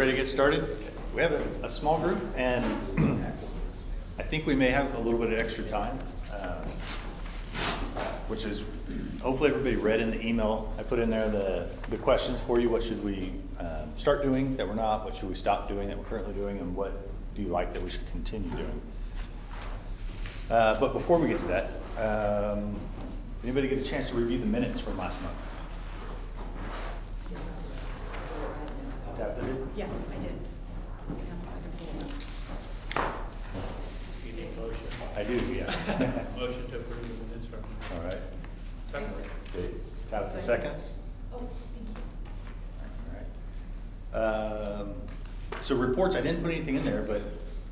Ready to get started? We have a small group, and I think we may have a little bit of extra time, which is hopefully everybody read in the email. I put in there the questions for you. What should we start doing that we're not? What should we stop doing that we're currently doing? And what do you like that we should continue doing? But before we get to that, anybody get a chance to review the minutes from last month? Yeah, I did. You need a motion? I do, yeah. Motion to approve the minutes from. All right. February. Okay. Tab the seconds. Oh, thank you. All right. So reports, I didn't put anything in there, but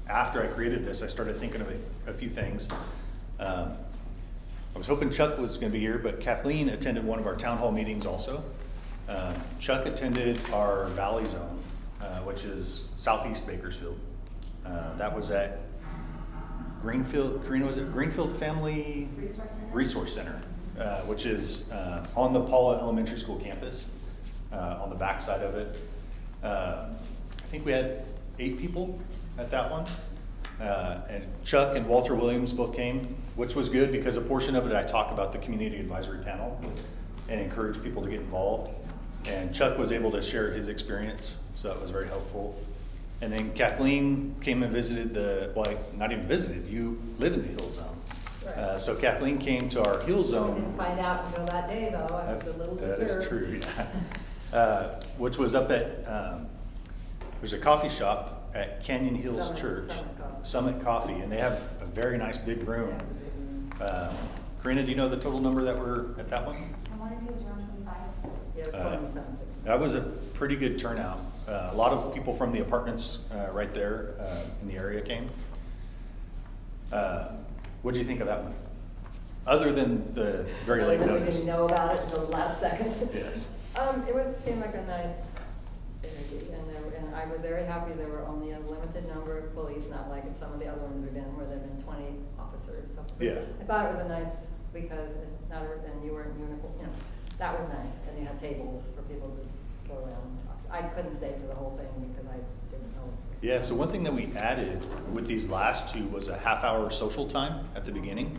after I created this, I started thinking of a few things. I was hoping Chuck was going to be here, but Kathleen attended one of our town hall meetings also. Chuck attended our Valley Zone, which is southeast Bakersfield. That was at Greenfield Family Resource Center, which is on the Paula Elementary School campus, on the backside of it. I think we had 8 people at that one. And Chuck and Walter Williams both came, which was good because a portion of it I talked about the community advisory panel and encouraged people to get involved. And Chuck was able to share his experience, so that was very helpful. And then Kathleen came and visited not even visited, you live in the Hill Zone. Right. So Kathleen came to our Hill I Zone. didn't find out until that day, though. I was a little disturbed. That is true, yeah. Which was up at, there's a coffee shop at Canyon Hills Church. Summit Coffee, and they have a very nice big room. Karina, do you know the total number that were at that one? I want to say it was around 25. Yeah, it was 20-something. That was a pretty good turnout. A lot of people from the apartments right there in the area came. What did you think of that one? Other than the very late We notice. didn't know about it until the last second. Yes. Seemed like a nice energy, and I was very happy there were only a limited number of employees, not like in some of the other ones we've been where there've been 20 officers. So Yeah. I thought it was a nice, because and you were in uniform, that was nice, and you had tables for people to go around and talk. I couldn't stay for the whole thing because I didn't know. Yeah, so one thing that we added with these last two was a half-hour social time at the beginning.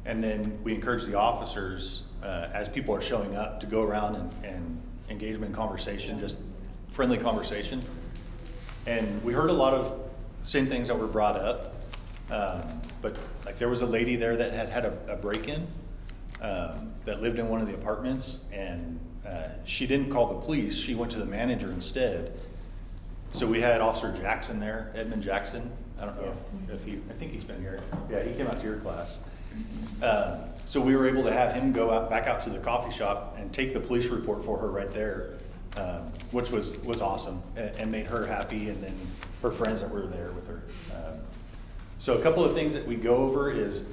And then we encourage the officers, as people are showing up, to go around and engage them in conversation, just friendly conversation. And we heard a lot of same things that were brought up. But like there was a lady there that had a break-in that lived in one of the apartments, and she didn't call the police. She went to the manager instead. So we had Officer Jackson there, Edmund Jackson. I don't know if I think he's been here. Yeah, he came out to your class. So we were able to have him go back out to the coffee shop and take the police report for her right there, which was awesome and made her happy, and then her friends that were there with her. So a couple of things that we go over is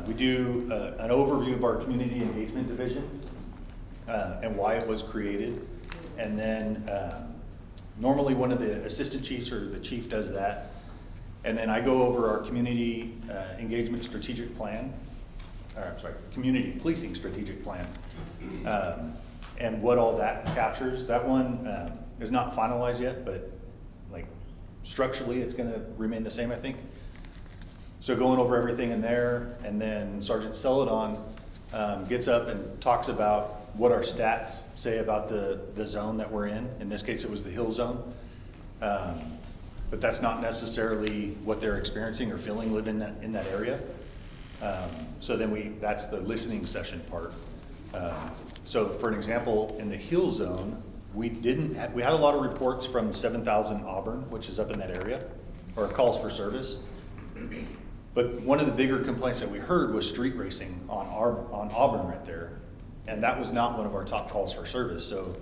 we do an overview of our community engagement division and why it was created, and then normally one of the assistant chiefs or the chief does that. And then I go over our community engagement strategic plan, community policing strategic plan, and what all that captures. That one is not finalized yet, but like structurally it's gonna remain the same, I think. So going over everything in there, and then Sergeant Celadon gets up and talks about what our stats say about the zone that we're in. In this case, it was the Hill Zone. But that's not necessarily what they're experiencing or feeling living in that area. So then that's the listening session part. So for an example, in the Hill Zone, we had a lot of reports from 7000 Auburn, which is up in that area, or calls for service. But one of the bigger complaints that we heard was street racing on Auburn right there. And that was not one of our top calls for service. So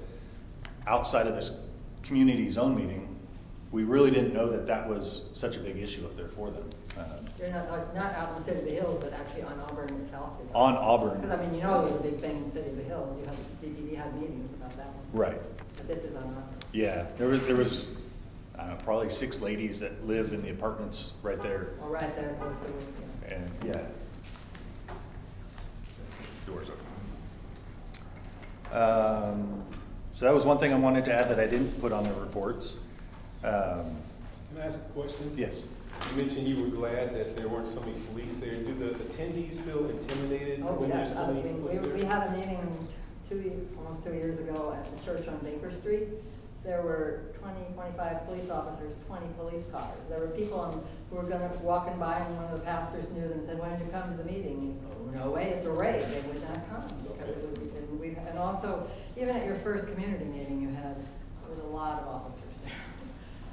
outside of this community zone meeting, we really didn't know that was such a big issue up there for them. It's not out in the City of the Hills, but actually on Auburn itself. On Auburn. Because it was a big thing in the City of the Hills. DPD had meetings about that one. Right. But this is on Auburn. Yeah, there was probably 6 ladies that live in the apartments right there. Oh, right there, close to, And yeah. Doors open. So that was one thing I wanted to add that I didn't put on the reports. Can I ask a question? Yes. You mentioned you were glad that there weren't so many police there. Do the attendees feel intimidated Oh, when there's yes, so many police we there? had a meeting almost 2 years ago at the church on Baker Street. There were 25 police officers, 20 police cars. There were people who were walking by, and one of the pastors knew them and said, "Why don't you come to the meeting?" "Oh, no way, it's a raid." They would not come. Because it would be, and also, even at your first community meeting, there was a lot of officers there.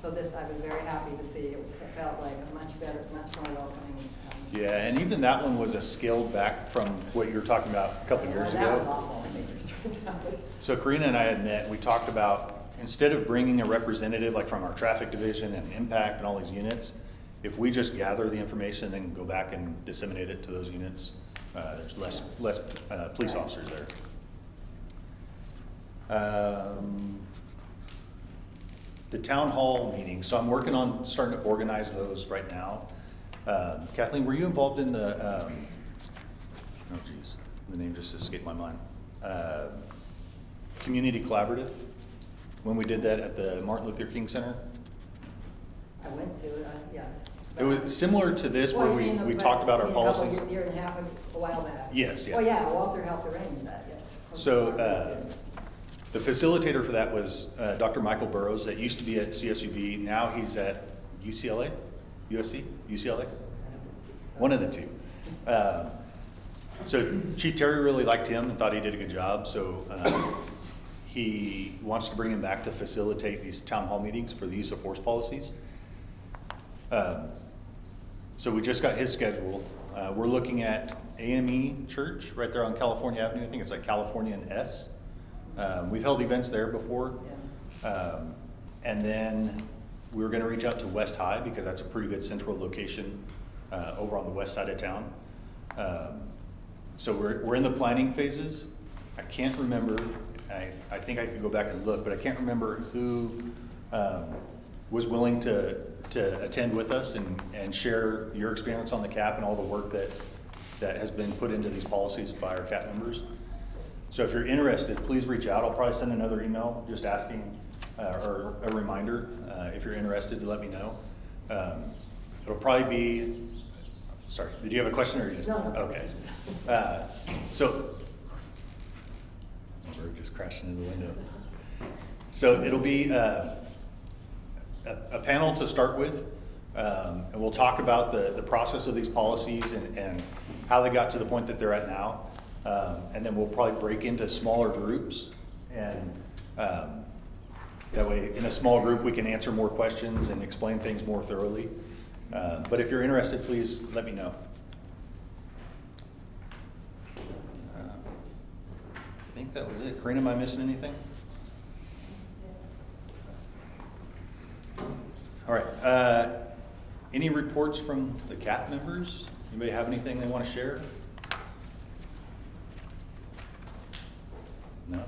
So I was very happy to see. It felt like a much better, much more welcoming. Yeah, and even that one was a scaled back from what you were talking about a couple years That was ago. awful on Baker Street. That was- So Karina and I had met, and we talked about, instead of bringing a representative like from our traffic division and impact and all these units, if we just gather the information and go back and disseminate it to those units, there's less police Right. officers there. The town hall meeting, so I'm working on starting to organize those right now. Kathleen, were you involved in the, oh geez, the name just escaped my mind. Community Collaborative, when we did that at the Martin Luther King Center? I went to it, yes. It was similar to this where Well, you mean we the- talked about you our mean a couple policies. Year and a half, a while back. Yes, yeah. Well, yeah, Walter helped arrange that, yes. So, the facilitator for that was Dr. Michael Burrows, that used to be at CSUB, now he's at UCLA? USC? UCLA? One of the two. So Chief Terry really liked him and thought he did a good job, so he wants to bring him back to facilitate these town hall meetings for the use of force policies. So we just got his schedule. We're looking at AME Church right there on California Avenue. I think it's like California and S. We've held events there before. Yeah. And then we were gonna reach out to West High because that's a pretty good central location over on the west side of town. So we're in the planning phases. I can't remember, I think I could go back and look, but I can't remember who was willing to attend with us and share your experience on the CAP and all the work that has been put into these policies by our CAP members. So if you're interested, please reach out. I'll probably send another email just asking, or a reminder, if you're interested, to let me know. It'll probably be, sorry, did you have a question or you just? No, no. Okay. So, we're just crashing into the window. So it'll be a panel to start with, and we'll talk about the process of these policies and how they got to the point that they're at now. And then we'll probably break into smaller groups, and that way in a small group we can answer more questions and explain things more thoroughly. But if you're interested, please let me know. I think that was it. Karina, am I missing anything? All right. Any reports from the CAP members? Anybody have anything they want to share? No?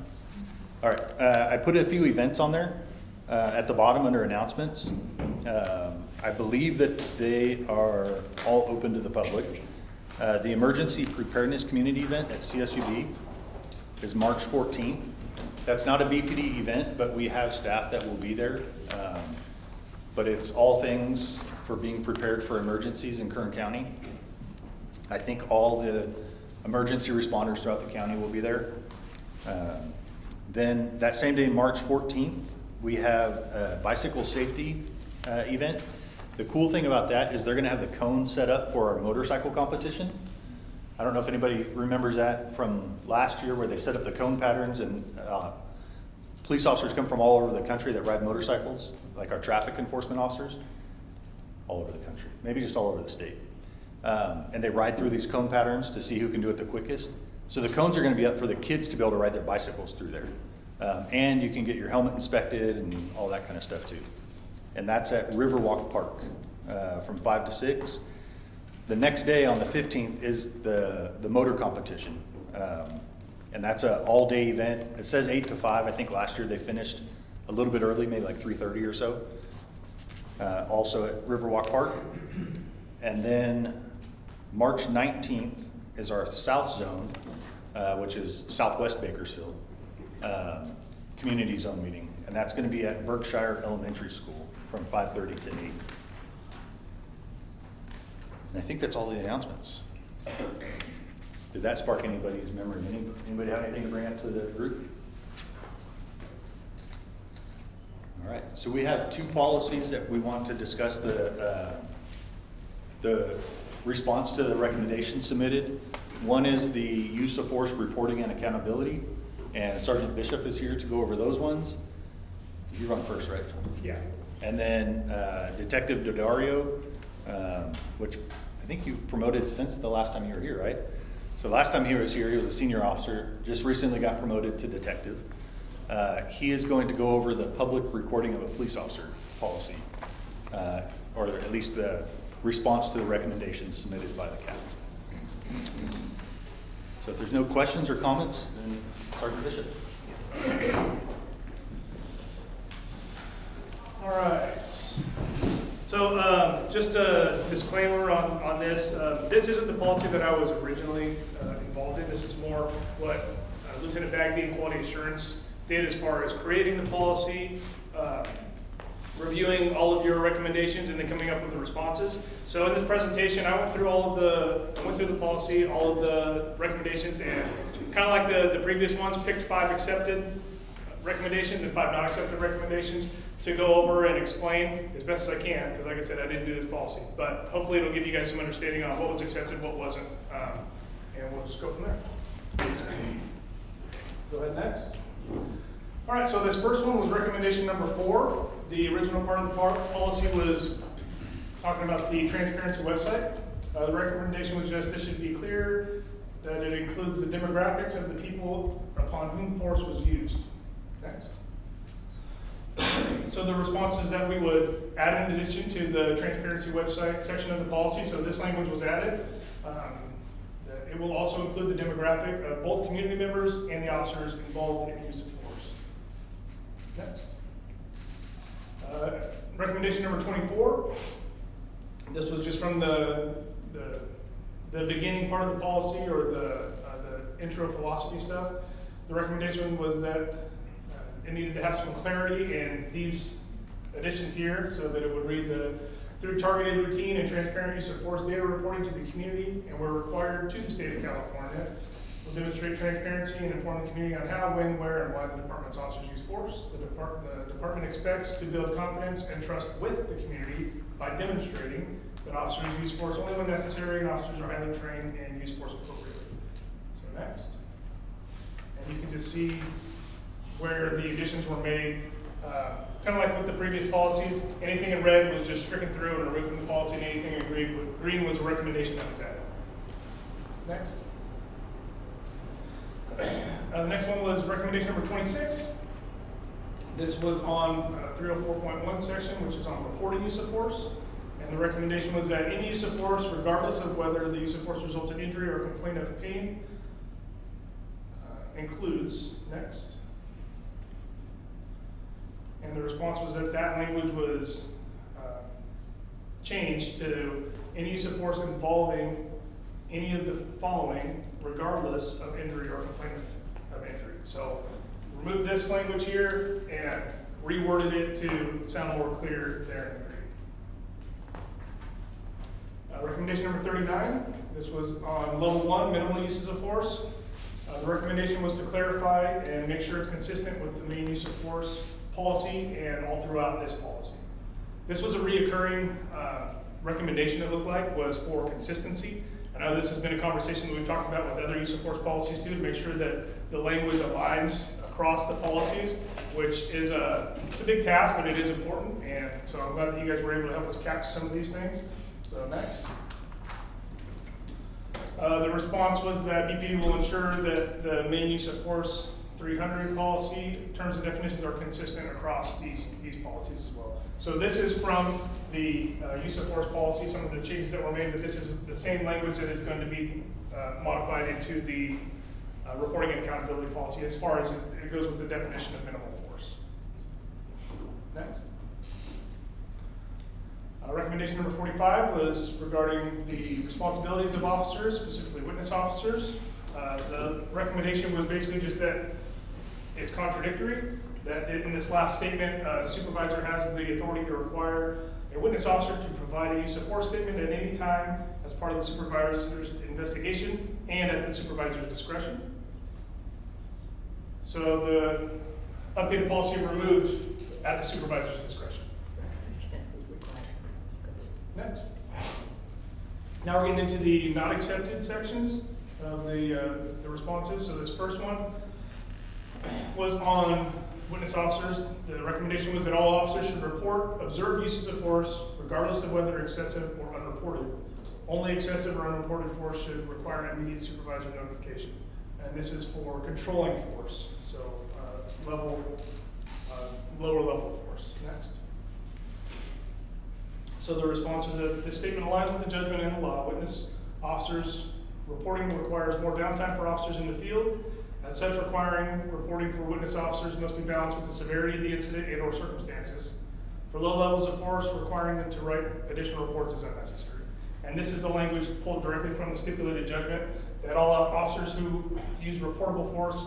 All right. I put a few events on there at the bottom under announcements. I believe that they are all open to the public. The Emergency Preparedness Community Event at CSUB is March 14th. That's not a BPD event, but we have staff that will be there. But it's all things for being prepared for emergencies in Kern County. I think all the emergency responders throughout the county will be there. Then that same day, March 14th, we have a bicycle safety event. The cool thing about that is they're gonna have the cones set up for our motorcycle competition. I don't know if anybody remembers that from last year where they set up the cone patterns, and police officers come from all over the country that ride motorcycles, like our traffic enforcement officers, all over the country, maybe just all over the state. And they ride through these cone patterns to see who can do it the quickest. So the cones are gonna be up for the kids to be able to ride their bicycles through there. And you can get your helmet inspected and all that kind of stuff too. And that's at Riverwalk Park from 5 to 6. The next day on the 15th is the motor competition. And that's an all-day event. It says 8 to 5. I think last year they finished a little bit early, maybe like 3:30 or so. Also at Riverwalk Park. And then March 19th is our South Zone, which is Southwest Bakersfield. community zone meeting, and that's gonna be at Berkshire Elementary School from 5:30 to 8. And I think that's all the announcements. Did that spark anybody's memory? Anybody have anything to bring up to the group? All right, so we have 2 policies that we want to discuss the response to the recommendation submitted. One is the use of force reporting and accountability, and Sergeant Bishop is here to go over those ones. You run first, right? Yeah. And then Detective Dodario, which I think you've promoted since the last time you were here, right? So last time he was here, he was a senior officer, just recently got promoted to detective. He is going to go over the public recording of a police officer policy, or at least the response to the recommendations submitted by the captain. So if there's no questions or comments, then Sergeant Bishop. All right. So just a disclaimer on this. This isn't the policy that I was originally involved in. This is more what Lieutenant Bagby and Quality Assurance did as far as creating the policy, reviewing all of your recommendations, and then coming up with the responses. So in this presentation, I went through the policy, all of the recommendations, and kind of like the previous ones, picked 5 accepted recommendations and 5 not accepted recommendations to go over and explain as best as I can, because like I said, I didn't do this policy. But hopefully it'll give you guys some understanding on what was accepted, what wasn't, and we'll just go from there. Go ahead next. All right, so this first one was recommendation number 4. The original part of the policy was talking about the transparency website. The recommendation was just, this should be clear that it includes the demographics of the people upon whom force was used. Next. So the response is that we would add in addition to the transparency website section of the policy, so this language was added. That it will also include the demographic of both community members and the officers involved in use of force. Next. Recommendation number 24. This was just from the beginning part of the policy, or the intro philosophy stuff. The recommendation was that it needed to have some clarity in these additions here, so that it would read through targeted routine and transparent use of force data reporting to the community, and we're required to the state of California, will demonstrate transparency and inform the community on how, when, where, and why the department's officers use force. The department expects to build confidence and trust with the community by demonstrating that officers use force only when necessary, and officers are highly trained and use force appropriately. So next. And you can just see where the additions were made. Kind of like with the previous policies, anything in red was just stricken through and removed from the policy, and anything in green was a recommendation that was added. Next. The next one was recommendation number 26. This was on 304.1 section, which is on reporting use of force. And the recommendation was that any use of force, regardless of whether the use of force results in injury or complaint of pain, includes, next. And the response was that that language was changed to any use of force involving any of the following, regardless of injury or complaint of injury. So remove this language here and reworded it to sound more clear there in green. Recommendation number 39, this was on level 1, minimal uses of force. The recommendation was to clarify and make sure it's consistent with the main use of force policy and all throughout this policy. This was a reoccurring recommendation, it looked like, was for consistency. I know this has been a conversation that we've talked about with other use of force policies too, to make sure that the language aligns across the policies, which is it's a big task, but it is important. And so I'm glad that you guys were able to help us catch some of these things. So next. The response was that BPD will ensure that the main use of force 300 policy terms and definitions are consistent across these policies as well. So this is from the use of force policy, some of the changes that were made, but this is the same language that is going to be modified into the reporting and accountability policy as far as it goes with the definition of minimal force. Next. Recommendation number 45 was regarding the responsibilities of officers, specifically witness officers. The recommendation was basically just that it's contradictory, that in this last statement, supervisor has the authority to require a witness officer to provide a use of force statement at any time as part of the supervisor's investigation and at the supervisor's discretion. So the updated policy removed at the supervisor's discretion. Next. Now we're getting into the not accepted sections of the responses. So this first one was on witness officers. The recommendation was that all officers should report observed uses of force, regardless of whether excessive or unreported. Only excessive or unreported force should require immediate supervisor notification. And this is for controlling force, so lower level of force. Next. So the response was that this statement aligns with the judgment and the law. Witness officers reporting requires more downtime for officers in the field. As such, requiring reporting for witness officers must be balanced with the severity of the incident and/or circumstances. For low levels of force, requiring them to write additional reports is unnecessary. And this is the language pulled directly from the stipulated judgment, that all officers who use reportable force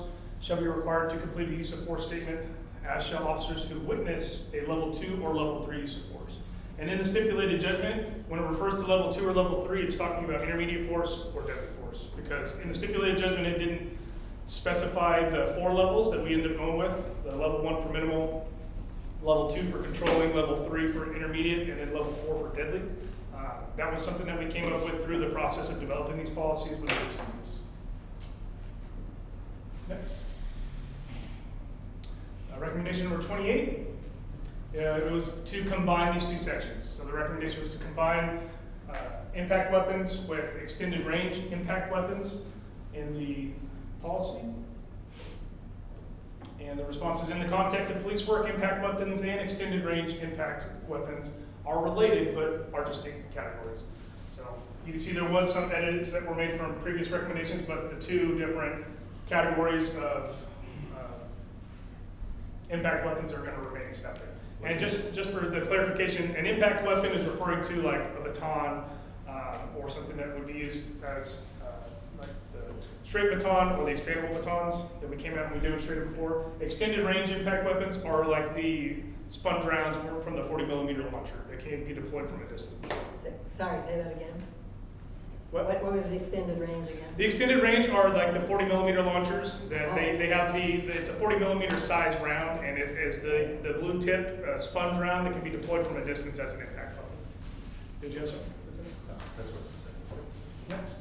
shall be required to complete a use of force statement, as shall officers who witness a level 2 or level 3 use of force. And in the stipulated judgment, when it refers to level 2 or level 3, it's talking about intermediate force or deadly force. Because in the stipulated judgment, it didn't specify the 4 levels that we ended up going with, the level 1 for minimal, level 2 for controlling, level 3 for intermediate, and then level 4 for deadly. That was something that we came up with through the process of developing these policies with these numbers. Next. Recommendation number 28. It was to combine these two sections. So the recommendation was to combine impact weapons with extended range impact weapons in the policy. And the response is, in the context of police work, impact weapons and extended range impact weapons are related but are distinct categories. So you can see there was some edits that were made from previous recommendations, but the two different categories of impact weapons are going to remain separate. And just for the clarification, an impact weapon is referring to like a baton or something that would be used as like the straight baton or the expandable batons that we came out and we demonstrated before. Extended range impact weapons are like the sponge rounds from the 40mm launcher. They can be deployed from a distance. Sorry, say that again. What was the extended range again? The extended range are like the 40mm launchers that they have it's a 40mm size round, and it is the blue tip sponge round that can be deployed from a distance as an impact weapon. Did you have something? No, that's what it said. Next.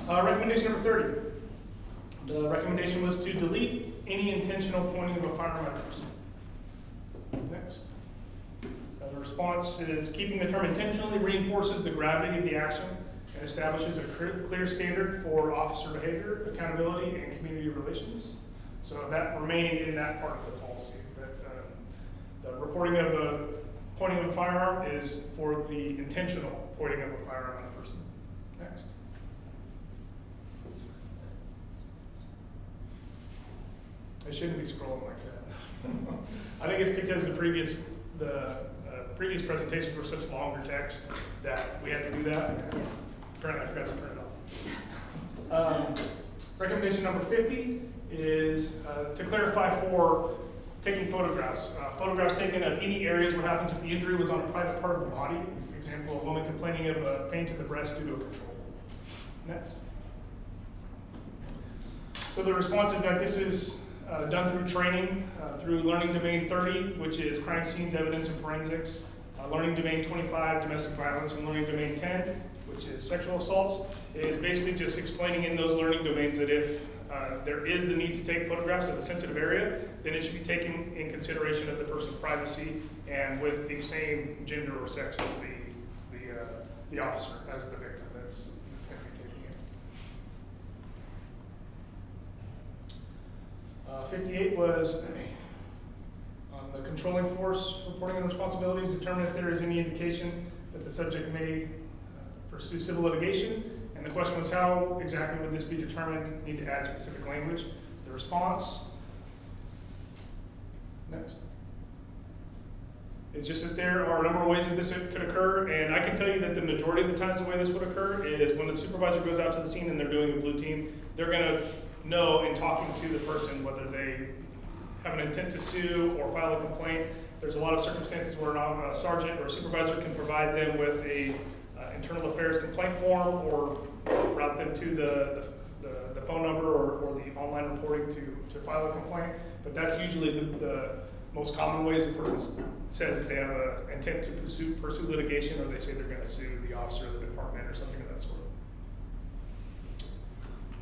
Recommendation number 30. The recommendation was to delete any intentional pointing of a firearm at a person. Next. The response is, keeping the term intentionally reinforces the gravity of the action and establishes a clear standard for officer behavior, accountability, and community relations. So that remained in that part of the policy. That the reporting of a pointing of a firearm is for the intentional pointing of a firearm at a person. Next. I shouldn't be scrolling like that. I think it's because the previous presentations were such longer text that we had to do that. Apparently I forgot to print it off. Recommendation number 50 is to clarify for taking photographs. Photographs taken of any areas. What happens if the injury was on a private part of the body? For example, a woman complaining of pain to the breast due to a control. Next. So the response is that this is done through training, through Learning Domain 30, which is crime scenes, evidence, and forensics. Learning Domain 25, domestic violence, and Learning Domain 10, which is sexual assaults, is basically just explaining in those learning domains that if there is the need to take photographs of a sensitive area, then it should be taken in consideration of the person's privacy and with the same gender or sex as the officer, as the victim that's going to be taking it. 58 was on the controlling force reporting and responsibilities, determine if there is any indication that the subject may pursue civil litigation. And the question was, how exactly would this be determined? Need to add specific language. The response, next. It's just that there are a number of ways that this could occur, and I can tell you that the majority of the times the way this would occur is when the supervisor goes out to the scene and they're doing a blue team, they're going to know in talking to the person whether they have an intent to sue or file a complaint. There's a lot of circumstances where a sergeant or a supervisor can provide them with a internal affairs complaint form or route them to the phone number or the online reporting to file a complaint. But that's usually the most common ways a person says that they have an intent to pursue litigation, or they say they're going to sue the officer of the department or something of that sort.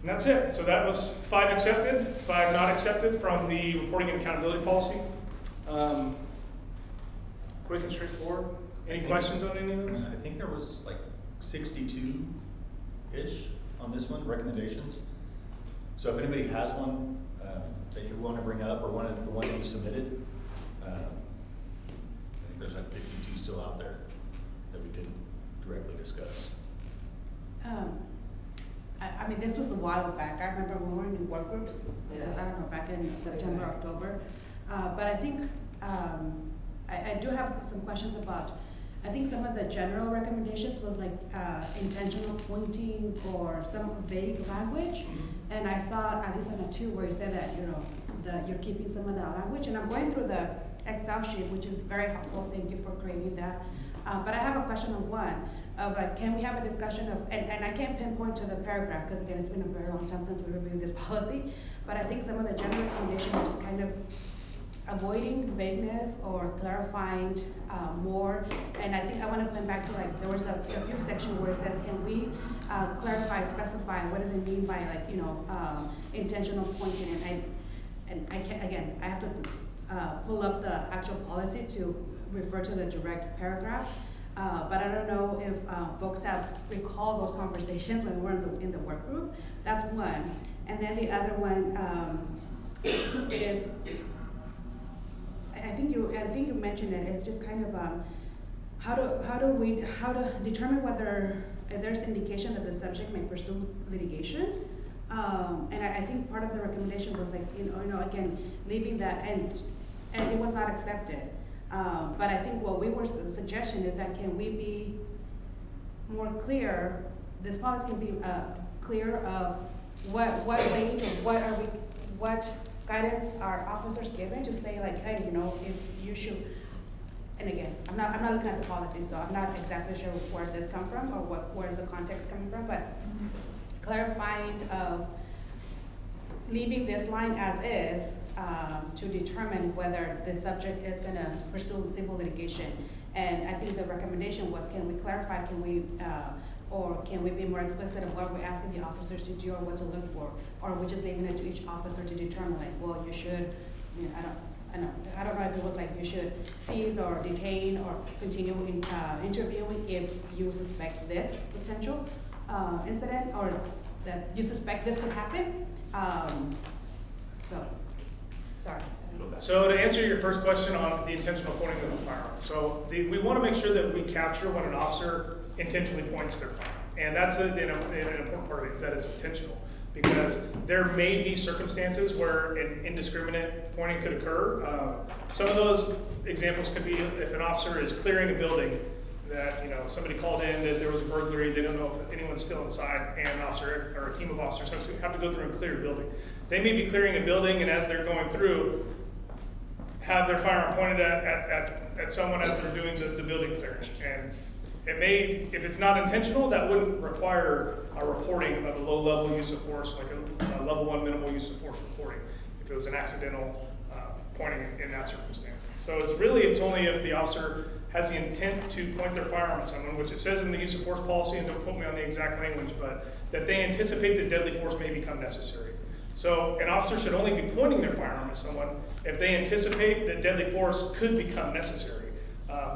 And that's it. So that was 5 accepted, 5 not accepted from the reporting and accountability policy. Quick and straightforward. Any questions on any of them? I think there was like 62-ish on this one, recommendations. So if anybody has one that you want to bring up, or one of the ones that you submitted, I think there's like 52 still out there that we didn't directly discuss. I mean, this was a while back. I remember when we were in work groups, because I don't know, back in September, October. But I think, I do have some questions about, I think some of the general recommendations was like intentional pointing or some vague language. And I saw, at least on the 2, where you said that, you know, that you're keeping some of that language. And I'm going through the Excel sheet, which is very helpful. Thank you for creating that. But I have a question on 1. Of like, can we have a discussion of, and I can't pinpoint to the paragraph, because again, it's been a very long time since we reviewed this policy, but I think some of the general recommendations are just kind of avoiding vagueness or clarifying more. And I think I want to point back to, like, there was a few sections where it says, can we clarify, specify, what does it mean by, like, you know, intentional pointing? And I can't, again, I have to pull up the actual policy to refer to the direct paragraph. But I don't know if folks have recalled those conversations when we were in the work group. That's one. And then the other one is, I think you mentioned it. It's just kind of how to determine whether there's indication that the subject may pursue litigation. And I think part of the recommendation was like, you know, again, leaving that, and it was not accepted. But I think what we were suggesting is that, can we be more clear? This policy can be clear of what range or what guidance are officers given to say, like, hey, you know, if you should. And again, I'm not looking at the policy, so I'm not exactly sure where this come from or where's the context coming from. But clarifying of leaving this line as is. To determine whether the subject is going to pursue civil litigation. And I think the recommendation was, can we clarify, or can we be more explicit of what we're asking the officers to do or what to look for? Or we're just leaving it to each officer to determine, like, well, you should, I mean, I don't know if it was like you should seize or detain or continue interviewing if you suspect this potential incident, or that you suspect this could happen. Sorry. So to answer your first question on the intentional pointing of a firearm. So we want to make sure that we capture when an officer intentionally points their firearm. And that's an important part of it, is that it's intentional. Because there may be circumstances where an indiscriminate pointing could occur. Some of those examples could be if an officer is clearing a building, that, you know, somebody called in that there was a burglary, they don't know if anyone's still inside, and an officer or a team of officers have to go through and clear a building. They may be clearing a building, and as they're going through, have their firearm pointed at someone as they're doing the building clearing. And it may, if it's not intentional, that wouldn't require a reporting of a low level use of force, like a level 1 minimal use of force reporting, if it was an accidental pointing in that circumstance. So it's only if the officer has the intent to point their firearm at someone, which it says in the use of force policy, and don't quote me on the exact language, but that they anticipate that deadly force may become necessary. So an officer should only be pointing their firearm at someone if they anticipate that deadly force could become necessary.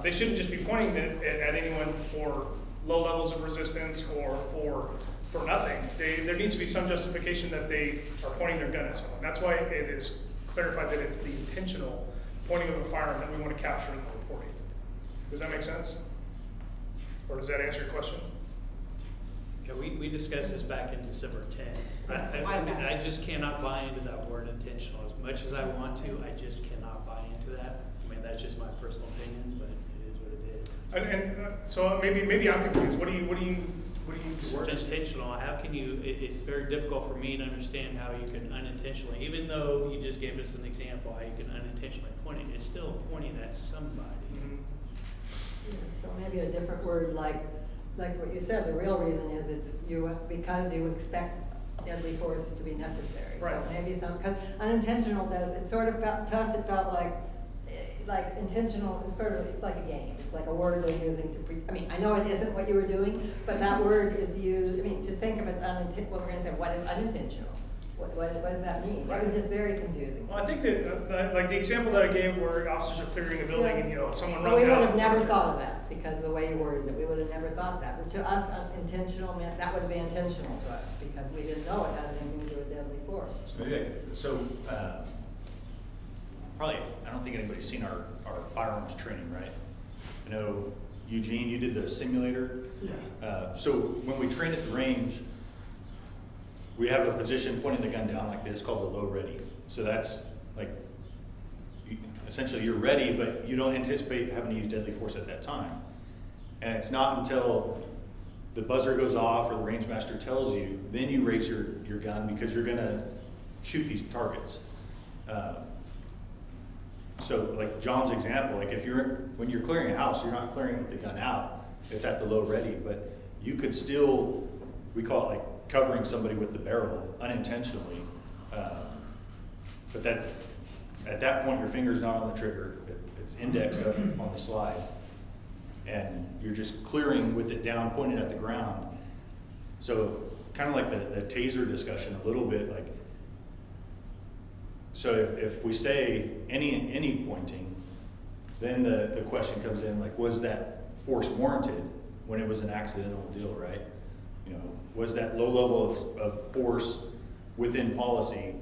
They shouldn't just be pointing it at anyone for low levels of resistance or for nothing. There needs to be some justification that they are pointing their gun at someone. That's why it is clarified that it's the intentional pointing of a firearm that we want to capture in the reporting. Does that make sense? Or does that answer your question? Yeah, we discussed this back in December 10th. Why back? I just cannot buy into that word intentional. As much as I want to, I just cannot buy into that. I mean, that's just my personal opinion, but it is what it is. So maybe I'm confused. What do you What do you use It's the word? intentional, how can you, it's very difficult for me to understand how you can unintentionally, even though you just gave us an example, how you can unintentionally point it, it's still pointing at somebody. Mhm. So maybe a different word, like what you said, the real reason is it's because you expect deadly force to be necessary. Right. So maybe because unintentional it sort of felt, to us it felt like intentional is sort of, it's like a game. It's like a word they're using I mean, I know it isn't what you were doing, but that word is used, I mean, to think of it's unintentional, we're gonna say, what is unintentional? What does that mean? It was just very confusing. Well, I think that, like the example that I gave where officers are clearing a building and, you know, someone But runs we out. would have never thought of that because of the way you worded it. We would have never thought that. But to us, intentional meant, that would be intentional to us because we didn't know it had anything to do with deadly force. Probably, I don't think anybody's seen our firearms training, right? I know, Eugene, you did the simulator. So when we train at the range, we have a position pointing the gun down like this called the low ready. So that's like, essentially you're ready, but you don't anticipate having to use deadly force at that time. And it's not until the buzzer goes off or the range master tells you, then you raise your gun because you're gonna shoot these targets. So like John's example, like when you're clearing a house, you're not clearing with the gun out, it's at the low ready, but you could still, we call it like covering somebody with the barrel unintentionally. But at that point, your finger's not on the trigger, it's indexed up on the slide. And you're just clearing with it down, pointed at the ground. So kind of like the taser discussion a little bit, like, so if we say any pointing, then the question comes in, like, was that force warranted when it was an accidental deal, right? You know, was that low level of force within policy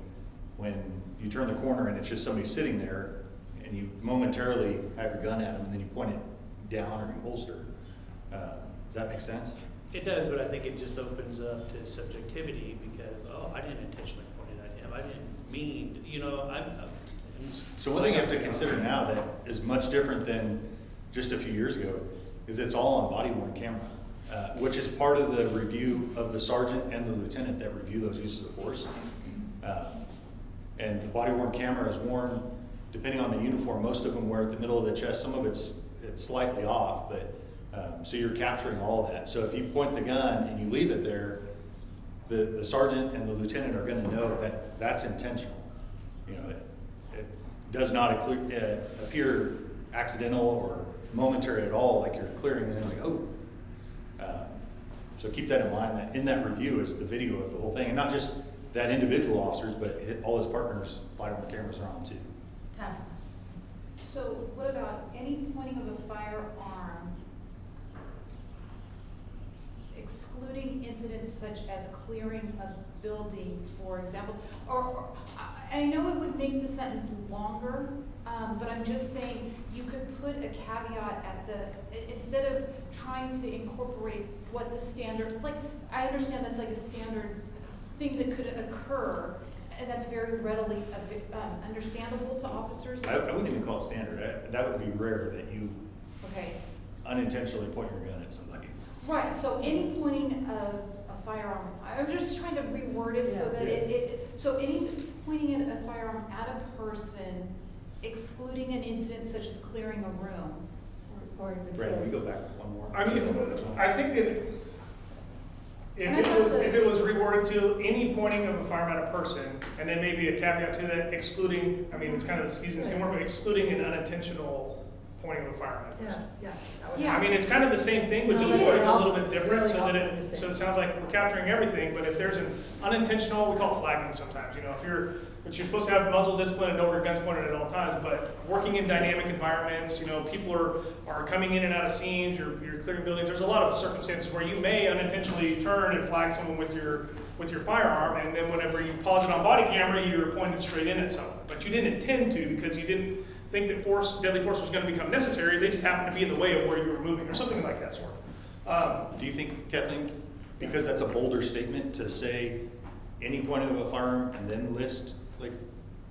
when you turn the corner and it's just somebody sitting there and you momentarily have your gun at them and then you point it down or you holster? Does that make sense? It does, but I think it just opens up to subjectivity because, oh, I didn't intentionally point it at him, I didn't mean, you know, So one thing you have to consider now that is much different than just a few years ago is it's all on body worn camera, which is part of the review of the sergeant and the lieutenant that review those uses of force. And the body worn camera is worn depending on the uniform. Most of them wear at the middle of the chest. Some of it's slightly off, but so you're capturing all of that. So if you point the gun and you leave it there, the sergeant and the lieutenant are going to know that that's intentional. You know, it does not appear accidental or momentary at all, like you're clearing and then like, oh. So keep that in mind, that in that review is the video of the whole thing, and not just that individual officers, but all his partners' body worn cameras are on too. Time. So what about any pointing of a firearm excluding incidents such as clearing a building, for example? Or I know it would make the sentence longer, but I'm just saying you could put a caveat at instead of trying to incorporate what the standard, like, I understand that's like a standard thing that could occur, and that's very readily understandable to officers. I wouldn't even call it standard. That would be rare that you Okay. unintentionally point your gun at somebody. Right, so any pointing of a firearm, I'm just trying to reword it so that so any pointing at a firearm at a person, excluding an incident such as clearing a room. Or you could Brandon, say- we go back one more. I mean, I think that if it was reworded to any pointing of a firearm at a person, and then maybe a caveat to that excluding, I mean, it's kind of using the same word, but excluding an unintentional pointing of a firearm at a person. Yeah. That would Yeah. I mean, it's kind of the same thing, but just No, it worded is. a little bit different, Really so that helpful to it, understand. so it sounds like we're capturing everything, but if there's an unintentional, we call it flagging sometimes, you know, but you're supposed to have muzzle discipline and know where your gun's pointed at all times, but working in dynamic environments, you know, people are coming in and out of scenes, you're clearing buildings, there's a lot of circumstances where you may unintentionally turn and flag someone with your firearm, and then whenever you pause it on body camera, you're pointed straight in at someone, but you didn't intend to because you didn't think that deadly force was going to become necessary, they just happened to be in the way of where you were moving, or something like that sort. Do you think, Kathleen, because that's a bolder statement to say any point of a firearm and then list like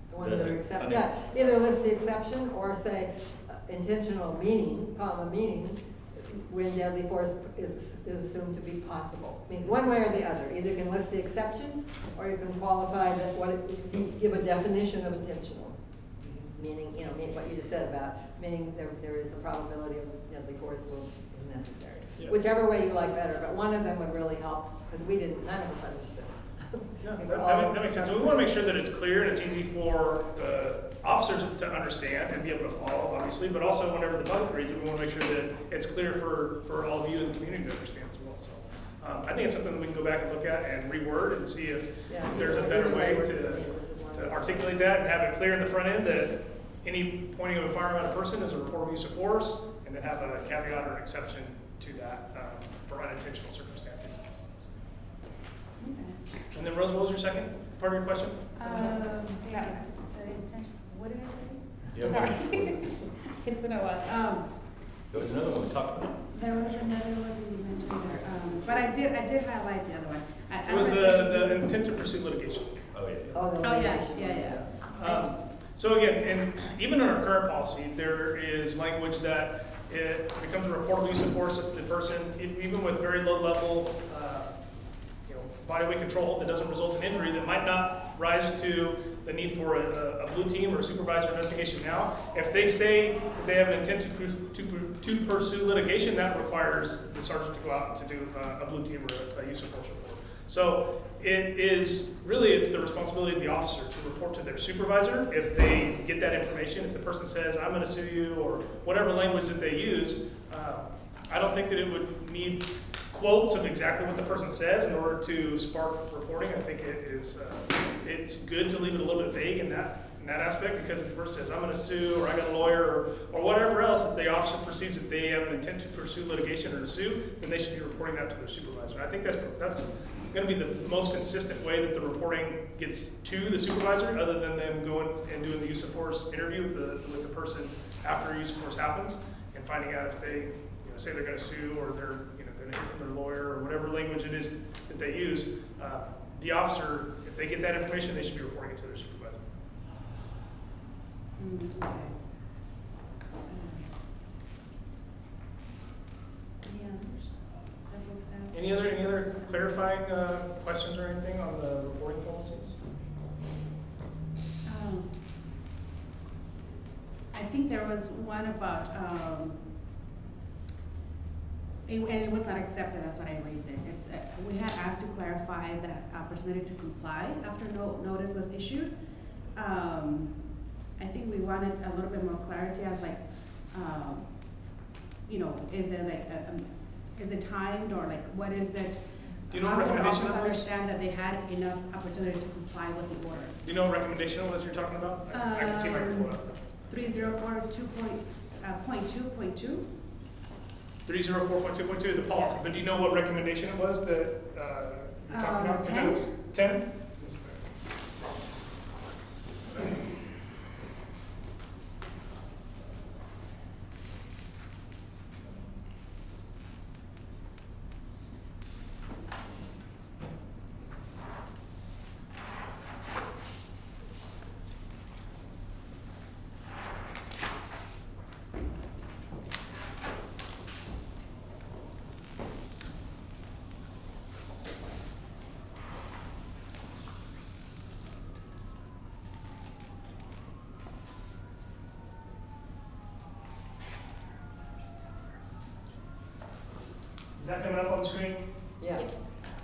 The ones that are exception, the- yeah, either list the exception or say intentional meaning, comma, meaning, when deadly force is assumed to be possible. I mean, one way or the other, either you can list the exceptions, or you can qualify that give a definition of intentional. Meaning, meaning what you just said about, meaning there is the probability of deadly force is necessary. Yeah. Whichever way you like better, but one of them would really help, because none of us understood. Yeah, We that, were that all- that makes sense. So we want to make sure that it's clear and it's easy for the officers to understand and be able to follow, obviously, but also whenever the public reads it, we want to make sure that it's clear for all of you in the community to understand as well. So I think it's something that we can go back and look at and reword and see if Yeah, there's a either better way way works for me. This is one to of the- articulate that and have it clear in the front end that any pointing of a firearm at a person is a reportable use of force, and then have a caveat or an exception to that for unintentional circumstances. Okay. And then Rose, what was your second part of your question? Yeah, the intention, what did I say? Yeah. Sorry. It's been a while. There was another one we talked about. There was another one that you mentioned there, but I did highlight the other one. I It was read this- the intent to pursue litigation. Oh, yeah. Oh, the Oh, yeah, litigation. yeah. So again, and even in our current policy, there is language that it becomes a reportable use of force if the person, even with very low level, body weight control that doesn't result in injury, that might not rise to the need for a blue team or a supervisor investigation now. If they say that they have an intent to pursue litigation, that requires the sergeant to go out and to do a blue team or a use of force report. So it's the responsibility of the officer to report to their supervisor if they get that information. If the person says, I'm gonna sue you, or whatever language that they use, I don't think that it would need quotes of exactly what the person says in order to spark reporting. I think it's good to leave it a little bit vague in that aspect, because if the person says, I'm gonna sue, or I got a lawyer, or whatever else, if the officer perceives that they have an intent to pursue litigation or to sue, then they should be reporting that to their supervisor. I think that's gonna be the most consistent way that the reporting gets to the supervisor, other than them going and doing the use of force interview with the person after use of force happens, and finding out if they say they're gonna sue, or they're gonna hear from their lawyer, or whatever language it is that they use. The officer, if they get that information, they should be reporting it to their supervisor. Okay. Any others? That folks have? Any other clarifying questions or anything on the reporting policies? I think there was one about, and it was not accepted, that's why I raised it. It's, we had asked to clarify that opportunity to comply after notice was issued. I think we wanted a little bit more clarity as like, is it like, is it timed, or like, what is it? Do you know How what would recommendation officers that was? understand that they had enough opportunity to comply with the order? Do you know what recommendation it was you're talking about? I can see if I can pull it up. 304.2.2. 304.2.2, the policy, Yeah. but do you know what recommendation it was that you're talking about? Is it 10. 10? Is that coming up on the screen? Yeah,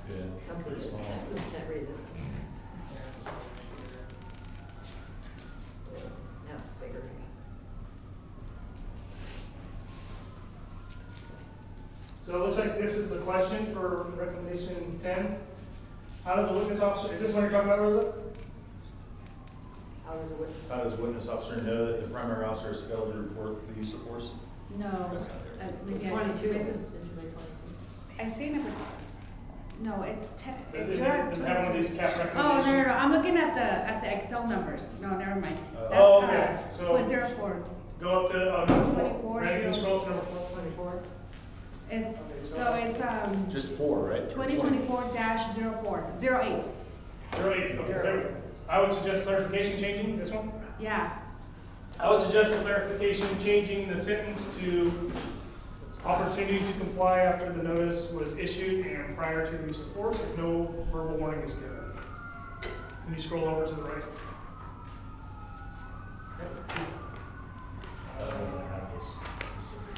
Yeah. something is, can't read it. Now it's bigger. So it looks like this is the question for recommendation 10. How does the witness officer, is this what you're talking about, Rosa? How does it work? How does a witness officer know that the primary officer has failed to report the use of force? No. That's not there. Again, 22, maybe- didn't you say 22? I see number, no, it's 10. Does it You're at have one of 22. these cap Oh, recommendations? no, I'm looking at the Excel numbers. No, never mind. Oh, That's, okay. So- 0.04. Go up to number 4. 24, Randy, can you zero. scroll to number 4? 24? It's, Okay, so it's, Just 4, right? 2024-04, 08. 08. Okay, there we go. I would suggest clarification changing this one. Yeah. I would suggest a clarification changing the sentence to Opportunity to comply after the notice was issued and prior to the use of force if no verbal warning is given. Can you scroll over to the right? Doesn't have this specific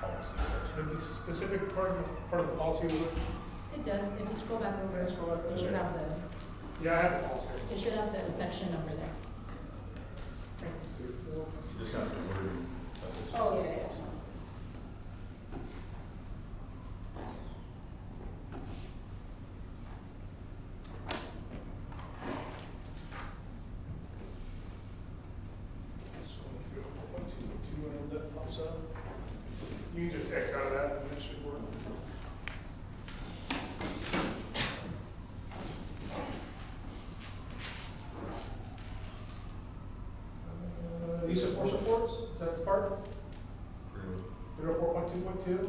policy section. The specific part of the policy was it? It does, if you scroll back over, Okay, scroll back over. it should have Yeah, I have the policy. the section number there. Just got the wording of this. Oh, yeah. Scrolling through 4.2 and that pops up. You can just X out of that and it should work. Use of force reports, is that the part? 304.2.2?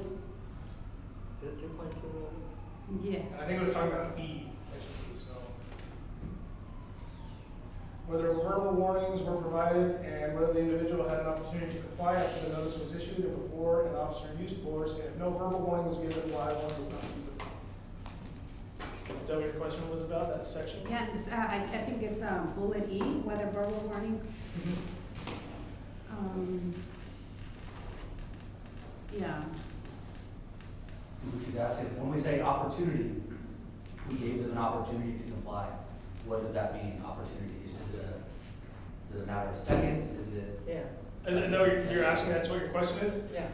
Yeah. I think it was talking about E, section E, so. Whether verbal warnings were provided and whether the individual had an opportunity to comply after the notice was issued and before an officer used force, and if no verbal warning was given, why one was not feasible. Is that what your question was about, that section? Yeah, I think it's bullet E, whether verbal warning. Yeah. He's asking, when we say opportunity, we gave them an opportunity to comply. What does that mean, opportunity? Is it a matter of seconds? Is it? Yeah, Is that what you're asking, that's what your question is? yeah.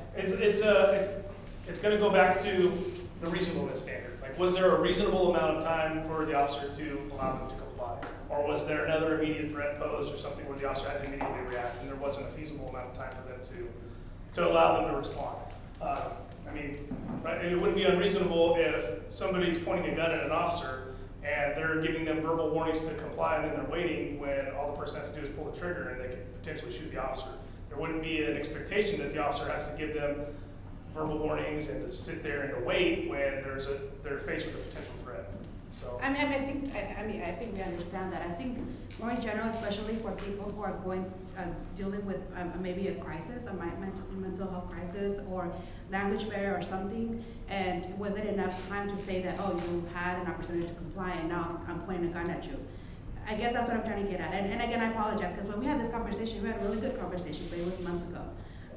It's gonna go back to the reasonableness standard. Like, was there a reasonable amount of time for the officer to allow them to comply? Or was there another immediate threat posed or something where the officer had to immediately react and there wasn't a feasible amount of time for them to allow them to respond? I mean, right, it wouldn't be unreasonable if somebody's pointing a gun at an officer and they're giving them verbal warnings to comply and then they're waiting when all the person has to do is pull the trigger and they could potentially shoot the officer. There wouldn't be an expectation that the officer has to give them verbal warnings and to sit there and to wait when they're faced with a potential threat. So. I think we understand that. I think more in general, especially for people who are dealing with maybe a crisis, a mental health crisis or language barrier or something, and was it enough time to say that, oh, you had an opportunity to comply and now I'm pointing a gun at you? I guess that's what I'm trying to get at. And again, I apologize, because when we had this conversation, we had a really good conversation, but it was months ago.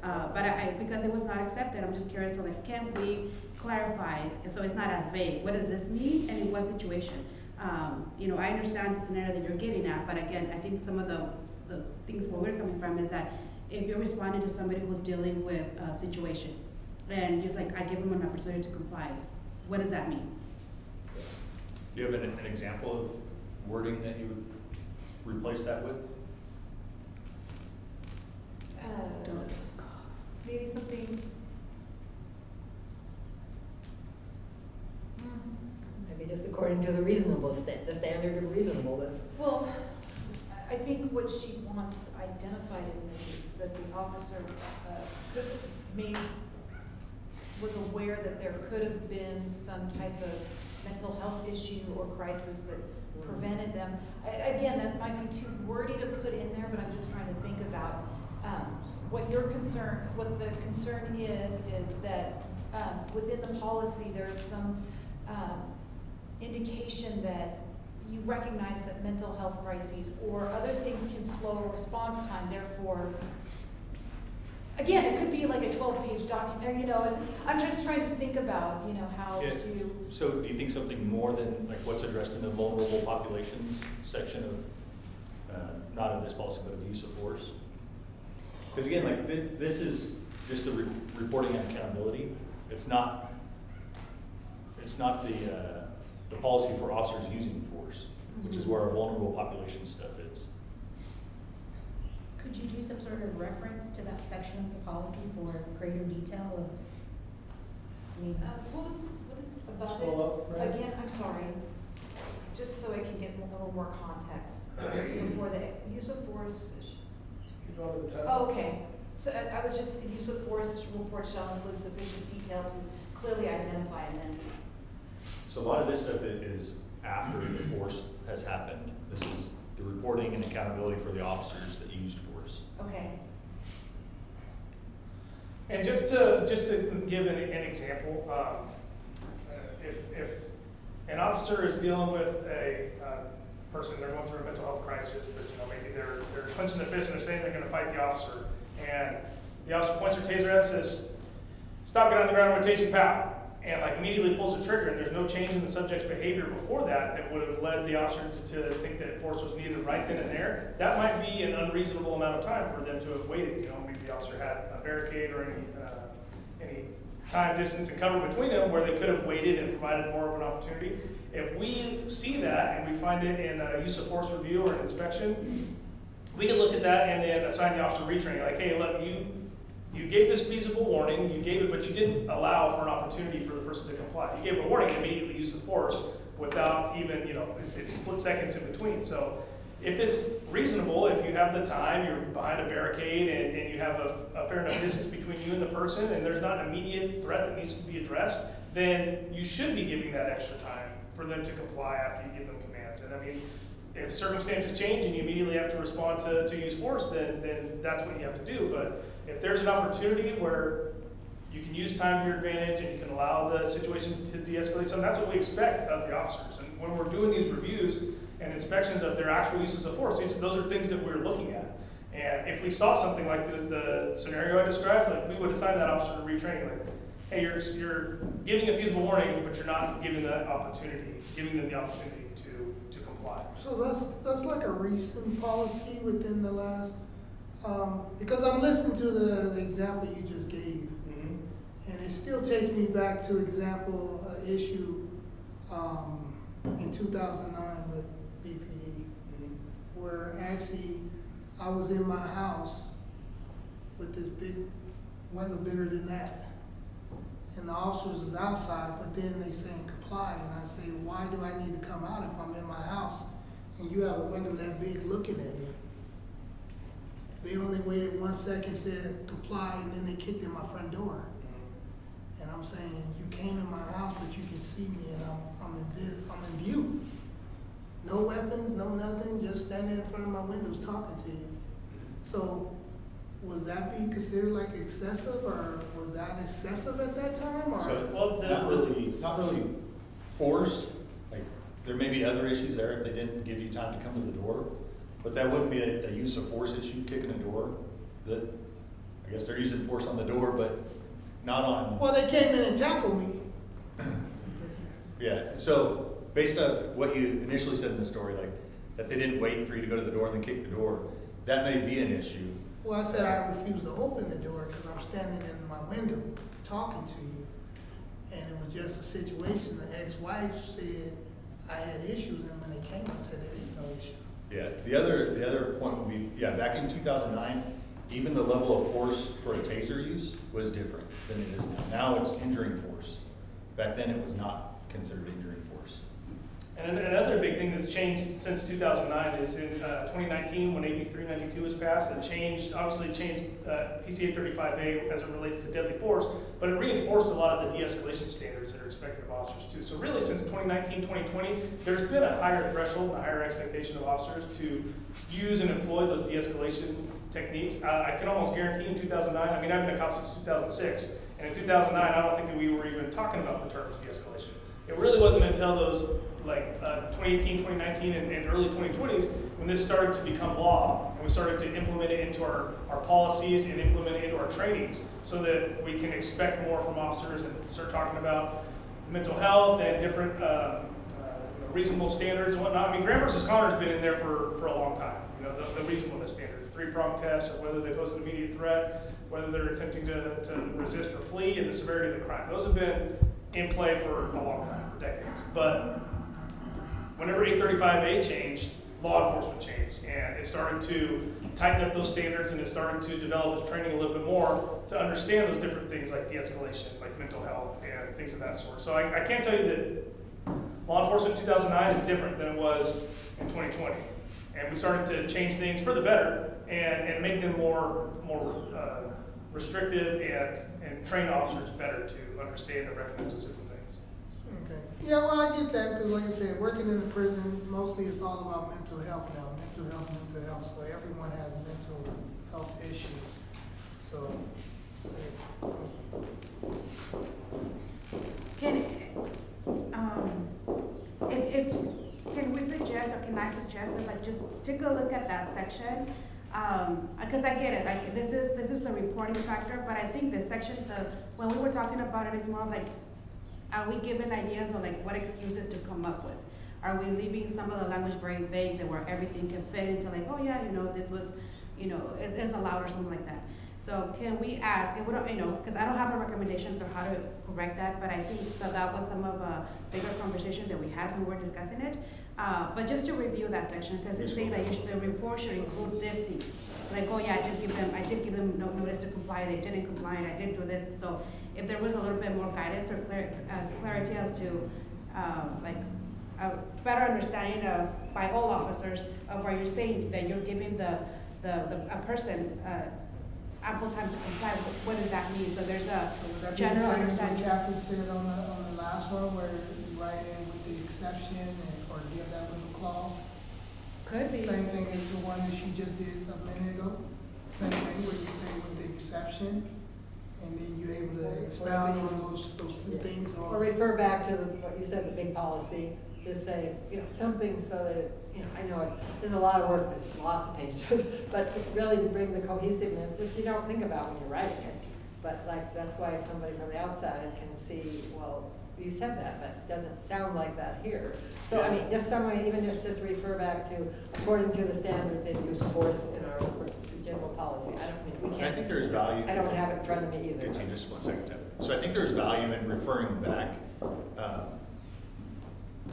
But because it was not accepted, I'm just curious, so like, can we clarify, so it's not as vague, what does this mean and in what situation? I understand the scenario that you're getting at, but again, I think some of the things where we're coming from is that if you're responding to somebody who's dealing with a situation, and just like, I give them an opportunity to comply, what does that mean? Do you have an example of wording that you would replace that with? Maybe something. Maybe just according to the the standard of reasonableness. Well, I think what she wants identified in this is that the officer was aware that there could have been some type of mental health issue or crisis that prevented them. Again, that might be too wordy to put in there, but I'm just trying to think about what the concern is that within the policy there is some indication that you recognize that mental health crises or other things can slow a response time, therefore, again, it could be like a 12-page document, and I'm just trying to think about, how Yes. to. So do you think something more than like what's addressed in the vulnerable populations section of, not of this policy, but of use of force? Because again, like this is just the reporting and accountability. It's not the policy for officers using force, which is where our vulnerable population stuff is. Could you do some sort of reference to that section of the policy for greater detail of, What is about Scroll up, it? right? Again, I'm sorry, just so I can get a little more context. Before the use of force. Keep going to the top. Oh, okay, so I was just, use of force report shall include sufficient detail to clearly identify and then. So a lot of this stuff is after the force has happened. This is the reporting and accountability for the officers that used force. Okay. And just to give an example, if an officer is dealing with a person, they're going through a mental health crisis, but maybe they're clenching their fist and they're saying they're going to fight the officer, and the officer points their taser at him and says, "Stop, get on the ground, I'm gonna tase you, pow," and like immediately pulls the trigger, and there's no change in the subject's behavior before that would have led the officer to think that force was needed right then and there. That might be an unreasonable amount of time for them to have waited. Maybe the officer had a barricade or any time, distance, and cover between them where they could have waited and provided more of an opportunity. If we see that and we find it in a use of force review or an inspection, we can look at that and then assign the officer retraining. Like, hey, look, you gave this feasible warning, you gave it, but you didn't allow for an opportunity for the person to comply. You gave a warning and immediately used the force without even, it's split seconds in between. So if it's reasonable, if you have the time, you're behind a barricade and you have a fair enough distance between you and the person, and there's not an immediate threat that needs to be addressed, then you should be giving that extra time for them to comply after you give them commands. And I mean, if circumstances change and you immediately have to respond to use force, then that's what you have to do. But if there's an opportunity where you can use time to your advantage and you can allow the situation to de-escalate some, that's what we expect of the officers. And when we're doing these reviews and inspections of their actual uses of force, those are things that we're looking at. And if we saw something like the scenario I described, like we would assign that officer to retraining. Like, hey, you're giving a feasible warning, but you're not giving them the opportunity to comply. So that's like a recent policy within the last, because I'm listening to the example you just gave, and it still takes me back to example issue in 2009 with BPD, where actually I was in my house with this big window bigger than that. And the officers is outside, but then they saying comply, and I say, why do I need to come out if I'm in my house and you have a window that big looking at me? They only waited 1 second, said comply, and then they kicked in my front door. And I'm saying, you came in my house, but you can see me, and I'm in view. No weapons, no nothing, just standing in front of my windows talking to you. So, was that being considered like excessive, or was that excessive at that time, or? So, not really force, like, there may be other issues there if they didn't give you time to come to the door, but that wouldn't be a use of force issue, kicking a door. I guess they're using force on the door, but not on. Well, they came in and tackled me. Yeah, so based on what you initially said in the story, like, that they didn't wait for you to go to the door and then kick the door, that may be an issue. Well, I said I refused to open the door because I'm standing in my window talking to you. And it was just a situation. The ex-wife said I had issues, and when they came, I said there is no issue. Yeah, the other point would be, yeah, back in 2009, even the level of force for a taser use was different than it is now. Now it's injuring force. Back then it was not considered injuring force. And another big thing that's changed since 2009 is in 2019 when AB 392 was passed. It changed PCA 35A as it relates to deadly force, but it reinforced a lot of the de-escalation standards that are expected of officers too. So really since 2019, 2020, there's been a higher threshold and a higher expectation of officers to use and employ those de-escalation techniques. I can almost guarantee in 2009, I mean, I've been a cop since 2006, and in 2009, I don't think that we were even talking about the terms de-escalation. It really wasn't until those 2018, 2019, and early 2020s when this started to become law, and we started to implement it into our policies and implement it into our trainings so that we can expect more from officers and start talking about mental health and different reasonable standards and whatnot. I mean, Graham versus Connor's been in there for a long time. The reasonableness standard, the 3-prong test, or whether they pose an immediate threat, whether they're attempting to resist or flee, and the severity of the crime. Those have been in play for a long time, for decades. But whenever 835A changed, law enforcement changed, and it started to tighten up those standards, and it started to develop its training a little bit more to understand those different things like de-escalation, like mental health, and things of that sort. So I can't tell you that law enforcement in 2009 is different than it was in 2020. And we started to change things for the better and make them more restrictive and train officers better to understand and recognize those different things. Okay. Yeah, well, I get that because, like I said, working in the prison, mostly it's all about mental health now. Mental health. So everyone has mental health issues. So Can, if, can we suggest, or can I suggest, that, like, just take a look at that section? Cause I get it, like, this is the reporting factor, but I think the section, when we were talking about it, it's more like, are we given ideas of like what excuses to come up with? Are we leaving some of the language very vague, that where everything can fit into like, oh yeah, this was, is allowed or something like that? So can we ask, and we don't, because I don't have a recommendations on how to correct that, but I think, so that was some of a bigger conversation that we had when we were discussing it. But just to review that section, because it's saying that the report should include these things. Like, oh yeah, I did give them notice to comply, they didn't comply, and I did do this. So if there was a little bit more guidance or clarity as to, like, a better understanding of, by all officers, of what you're saying, that you're giving a person, ample time to comply, what does that mean? So there's a Would that be the general same as what understanding. Kathy said on the last one, where you write in with the exception or give that little clause? Could be. Same thing as the one that she just did a minute ago. Same thing where you say with the exception, and then you're able to expound on those two things. Or refer back to what you said, the big policy, just say, something so that, I know there's a lot of work, there's lots of pages, but really to bring the cohesiveness, which you don't think about when you're writing it. But like, that's why somebody from the outside can see, well, you said that, but it doesn't sound like that here. So, I mean, just somewhere, even just refer back to, according to the standards in use of force in our general policy. We can't. I think there's value. I don't have it in front of me either. Continue just 1 second, Ted. So I think there's value in referring back, and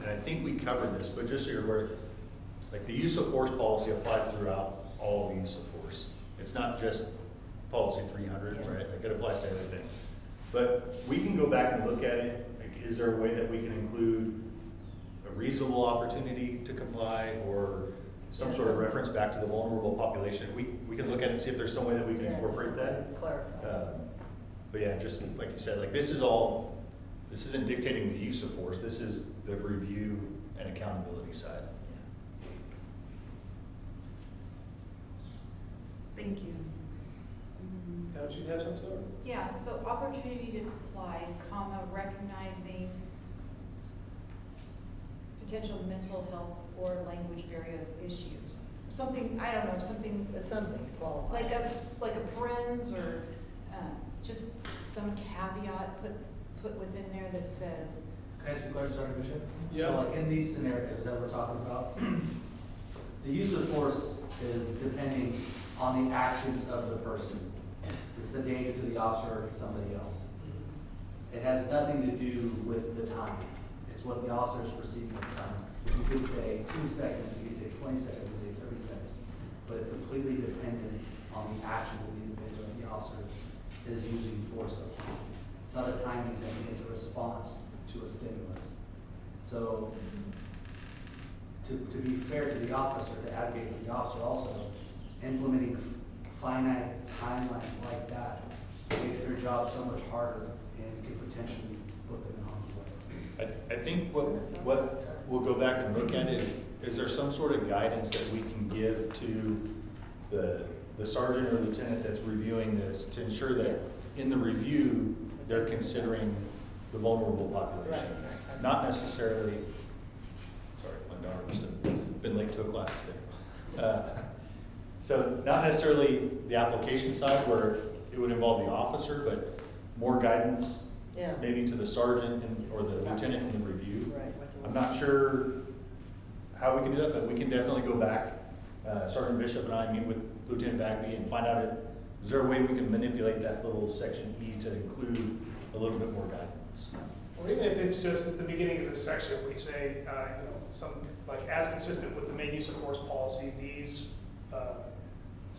I think we covered this, but just so you're aware, like the use of force policy applies throughout all the use of force. It's not just policy 300, Yeah. right? Like it applies to everything. But we can go back and look at it. Like, is there a way that we can include a reasonable opportunity to comply, or some sort of reference back to the vulnerable population? We can look at it and see if there's some way that we can incorporate that. Clarify. But yeah, just like you said, like this isn't dictating the use of force. This is the review and accountability side. Thank you. Don't you have something? Laura? Yeah, so opportunity to comply, recognizing potential mental health or language barriers issues. Something, I don't know, something It's something to qualify. like a parens, or just some caveat put within there that says, Can I ask you a question, Sergeant Bishop? Yeah. So like in these scenarios that we're talking about, the use of force is depending on the actions of the person. It's the danger to the officer or to somebody else. It has nothing to do with the time. It's what the officer is perceiving at the time. You could say 2 seconds, you could say 20 seconds, you could say 30 seconds, but it's completely dependent on the actions of the individual and the officer is using force of. It's not a timing thing, it's a response to a stimulus. So, to be fair to the officer, to advocate for the officer also, implementing finite timelines like that makes their job so much harder and could potentially put them in harm's way. I think what we'll go back and look at is there some sort of guidance that we can give to the sergeant or lieutenant that's reviewing this to ensure that in the review, they're considering the vulnerable population? Right. Not necessarily, sorry, my daughter must have been late to a class today. So not necessarily the application side where it would involve the officer, but more guidance Yeah. maybe to the sergeant or the lieutenant in the review. Right. I'm not sure how we can do that, but we can definitely go back. Sergeant Bishop and I meet with Lieutenant Bagby and find out is there a way we can manipulate that little section E to include a little bit more guidance? Or even if it's just at the beginning of the section, we say, like as consistent with the main use of force policy, these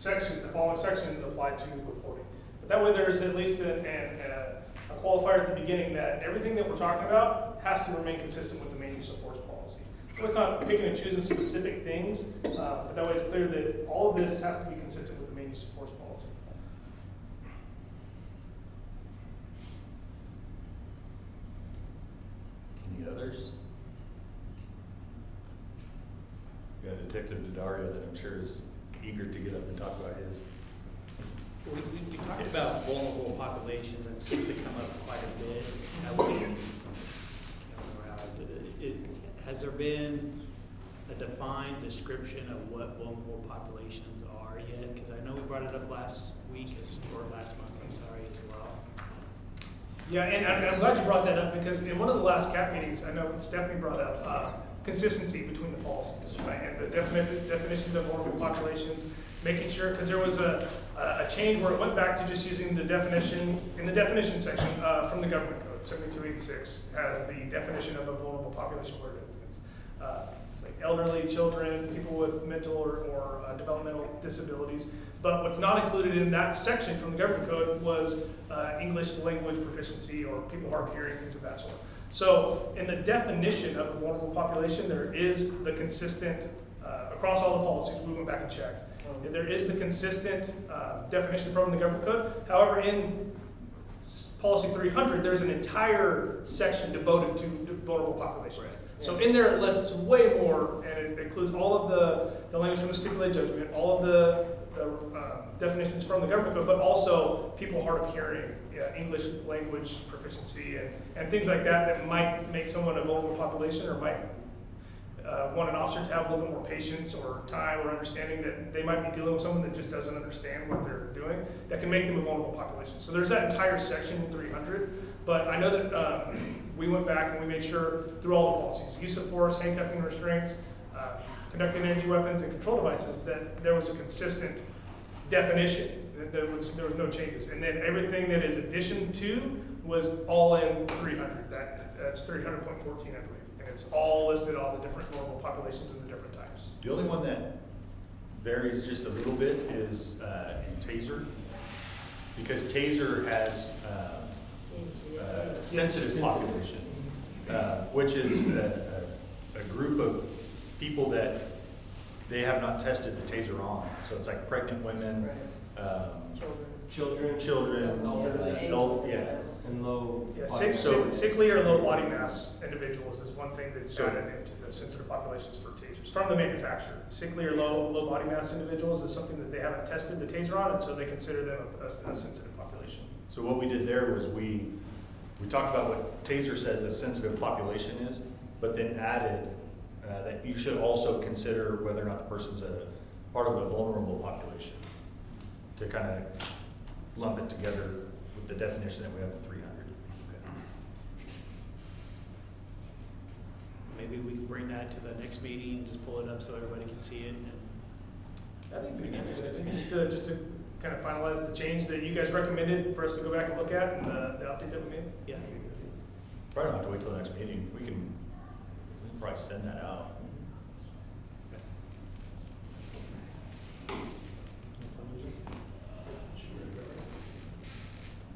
the following sections apply to reporting. But that way there's at least a qualifier at the beginning that everything that we're talking about has to remain consistent with the main use of force policy. So it's not picking and choosing specific things, but that way it's clear that all of this has to be consistent with the main use of force policy. Any others? We got Detective Daddario that I'm sure is eager to get up and talk about his. We talked about vulnerable populations, and it seems to come up quite a bit. Has there been a defined description of what vulnerable populations are yet? Because I know we brought it up last week, or last month, I'm sorry, as well. Yeah, and I'm glad you brought that up, because in one of the last CAP meetings, I know Stephanie brought up consistency between the policies, right? And the definitions of vulnerable populations, making sure, because there was a change where it went back to just using the definition, in the definition section from the government code, 7286, has the definition of a vulnerable population where it is. It's like elderly, children, people with mental or developmental disabilities. But what's not included in that section from the government code was English language proficiency or people hard of hearing, things of that sort. So in the definition of a vulnerable population, there is the consistent, across all the policies, we went back and checked. There is the consistent definition from the government code. However, in policy 300, there's an entire section devoted to vulnerable populations. Right. So in there it lists way more, and it includes all of the language from the stipulated judgment, all of the definitions from the government code, but also people hard of hearing, English language proficiency, and things like that that might make someone a vulnerable population, or might want an officer to have a little bit more patience or time or understanding that they might be dealing with someone that just doesn't understand what they're doing, that can make them a vulnerable population. So there's that entire section in 300, but I know that we went back and we made sure through all the policies, use of force, handcuffing and restraints, conducting energy weapons and control devices, that there was a consistent definition. There was no changes. And then everything that is addition to was all in 300. That's 300.14, I believe. And it's all listed, all the different vulnerable populations and the different types. The only one that varies just a little bit is in TASER, because TASER has sensitive population, which is a group of people that they have not tested the TASER on. So it's like pregnant women, children, adult, And low. Yeah, body- sickly or low body mass individuals is one thing that's added into the sensitive populations for tasers from the manufacturer. Sickly or low body mass individuals is something that they haven't tested the taser on, and so they consider them a sensitive population. So what we did there was we talked about what TASER says a sensitive population is, but then added that you should also consider whether or not the person's a part of a vulnerable population, to kind of lump it together with the definition that we have in 300. Maybe we can bring that to the next meeting and just pull it up so everybody can see it. I think we can, just to kind of finalize the change that you guys recommended for us to go back and look at, and the update that we made. Yeah. Probably don't have to wait till the next meeting. We can probably send that out.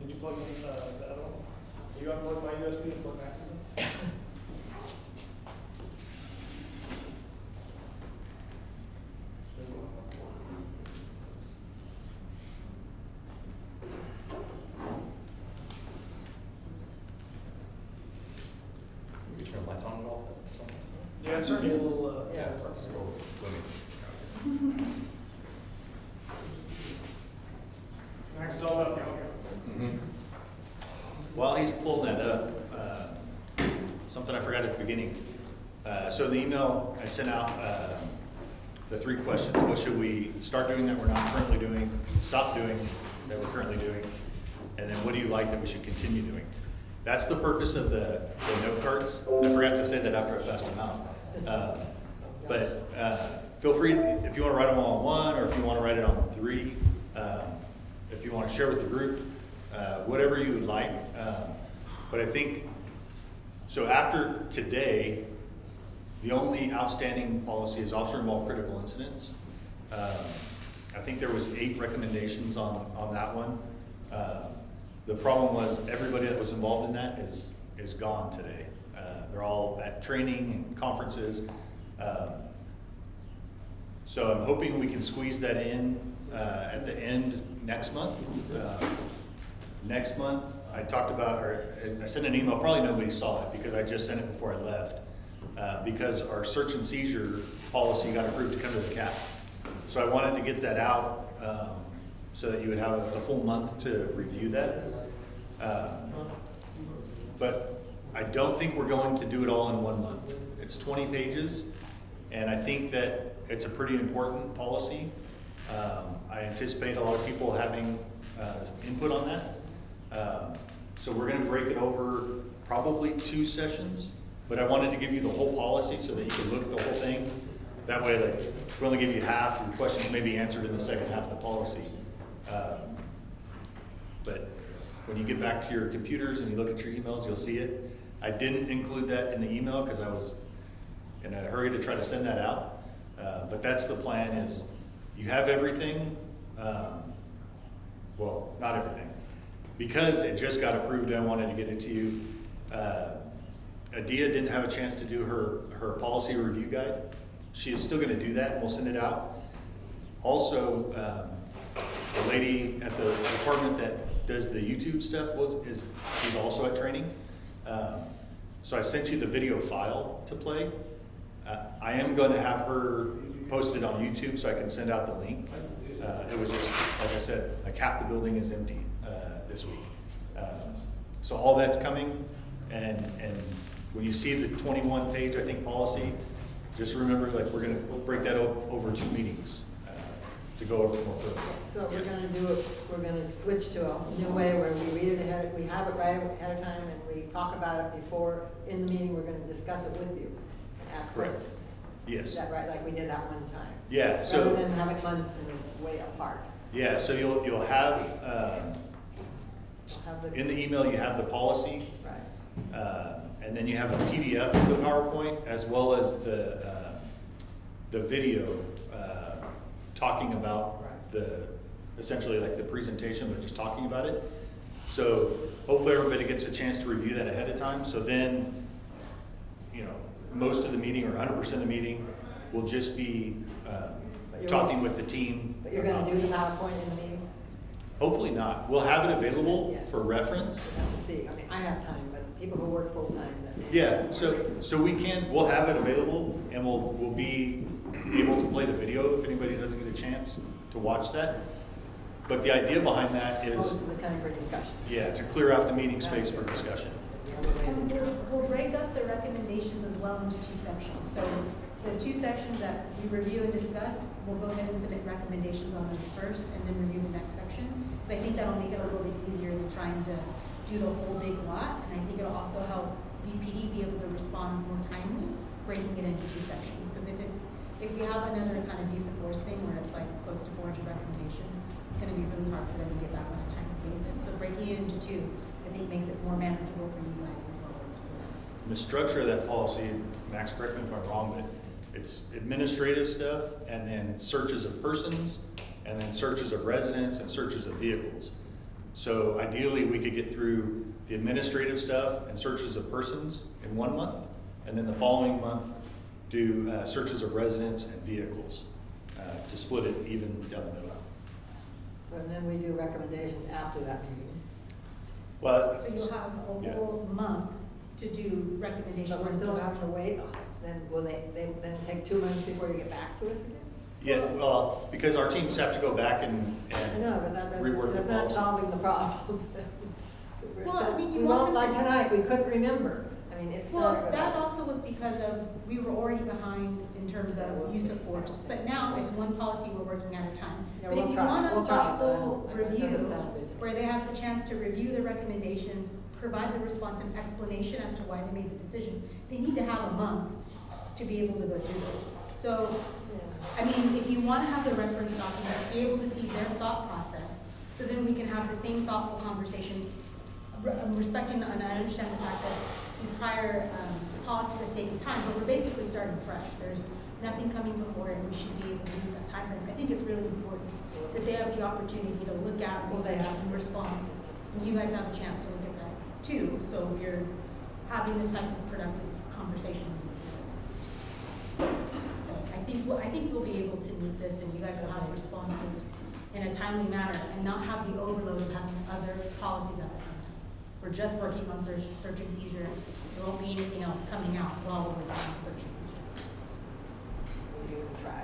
Did you plug in the other one? You unplugged my USB and plug Max's in? We turn lights on at all? Yeah, it's certainly a little, Max is all about the audio. While he's pulling that up, something I forgot at the beginning. So the email I sent out, the 3 questions: what should we start doing that we're not currently doing, stop doing that we're currently doing, and then what do you like that we should continue doing? That's the purpose of the note cards. I forgot to say that after I passed them out. But feel free, if you want to write them all on 1, or if you want to write it on 3, if you want to share with the group, whatever you would like. But I think, so after today, the only outstanding policy is officer-involved critical incidents. I think there was 8 recommendations on that one. The problem was everybody that was involved in that is gone today. They're all at training and conferences. So I'm hoping we can squeeze that in at the end next month. Next month, I talked about, or I sent an email, probably nobody saw it because I just sent it before I left, because our search and seizure policy got approved to come to the cap. So I wanted to get that out so that you would have a full month to review that. But I don't think we're going to do it all in 1 month. It's 20 pages, and I think that it's a pretty important policy. I anticipate a lot of people having input on that. So we're gonna break it over probably 2 sessions, but I wanted to give you the whole policy so that you can look at the whole thing. That way, like, if we only give you half, your questions may be answered in the second half of the policy. But when you get back to your computers and you look at your emails, you'll see it. I didn't include that in the email because I was in a hurry to try to send that out. But that's the plan, is you have everything, well, not everything. Because it just got approved, I wanted to get it to you. Adia didn't have a chance to do her policy review guide. She is still gonna do that, and we'll send it out. Also, the lady at the department that does the YouTube stuff she's also at training. So I sent you the video file to play. I am gonna have her posted on YouTube so I can send out the link. It was just, like I said, like half the building is empty this week. So all that's coming, and when you see the 21 page, I think, policy, just remember, like, we're gonna break that over 2 meetings to go over it more thoroughly. So we're gonna switch to a new way where we read it ahead, we have it right ahead of time, and we talk about it before, in the meeting, we're gonna discuss it with you and ask Correct. questions. Yes. Is that right, like we did that one time? Yeah, so. Rather than have it months and way apart. Yeah, so you'll have, We'll have the- in the email, you have the policy, Right. and then you have a PDF of the PowerPoint, as well as the video talking about essentially like the presentation, but just talking about it. So hopefully everybody gets a chance to review that ahead of time, so then, most of the meeting, or 100% of the meeting, will just be talking with the team. But you're gonna do the PowerPoint in the meeting? Hopefully not. We'll have it available for reference. We'll have to see, I mean, I have time, but people who work full-time. Yeah, so we'll have it available, and we'll be able to play the video if anybody doesn't get a chance to watch that. But the idea behind that Most is, of the time for discussion. yeah, to clear out the meeting space for discussion. And we'll break up the recommendations as well into 2 sections. So the 2 sections that we review and discuss, we'll go ahead and submit recommendations on those first and then review the next section. Because I think that'll make it a little bit easier than trying to do the whole big lot. And I think it'll also help BPD be able to respond more timely, breaking it into 2 sections. Because if we have another kind of use of force thing where it's like close to 400 recommendations, it's gonna be really hard for them to get back on a timely basis. So breaking it into 2, I think makes it more manageable for you guys as well as for them. The structure of that policy, Max, correct me if I'm wrong, but it's administrative stuff, and then searches of persons, and then searches of residents, and searches of vehicles. So ideally, we could get through the administrative stuff and searches of persons in 1 month, and then the following month, do searches of residents and vehicles, to split it even down the middle. So and then we do recommendations after that meeting. Well, So you'll have a Yeah. whole month to do recommendations. But we're on still those having to wait on it. Then will they then take 2 months before you get back to us again? yeah, well, because our teams have to go back and I know, but rework the that's not policy. solving the problem. We're Well, I still- mean, you we want won't, them like to- tonight, we couldn't remember. I mean, it's not. Well, good. that also was because we were already behind in terms of use of force, but now it's one policy we're working at a time. Yeah, But we'll if you try. want a We'll try, thoughtful but it review, doesn't sound good to me. where they have the chance to review the recommendations, provide the response and explanation as to why they made the decision, they need to have a month to be able to go through those. So, Yeah. I mean, if you wanna have the reference documents, be able to see their thought process, so then we can have the same thoughtful conversation, respecting, and I understand the fact that these prior, policies have taken time, but we're basically starting fresh. There's nothing coming before it, and we should be able to meet that timeframe. I think it's really important that they have the opportunity to look at, Well, they research, have. and respond. And you guys have a chance to look at that too, so you're having this type of productive conversation. So I think we'll be able to meet this, and you guys will have responses in a timely manner and not have the overload of having other policies at the same time. We're just working on search and seizure. There won't be anything else coming out while we're working on search and seizure. We'll give it a try.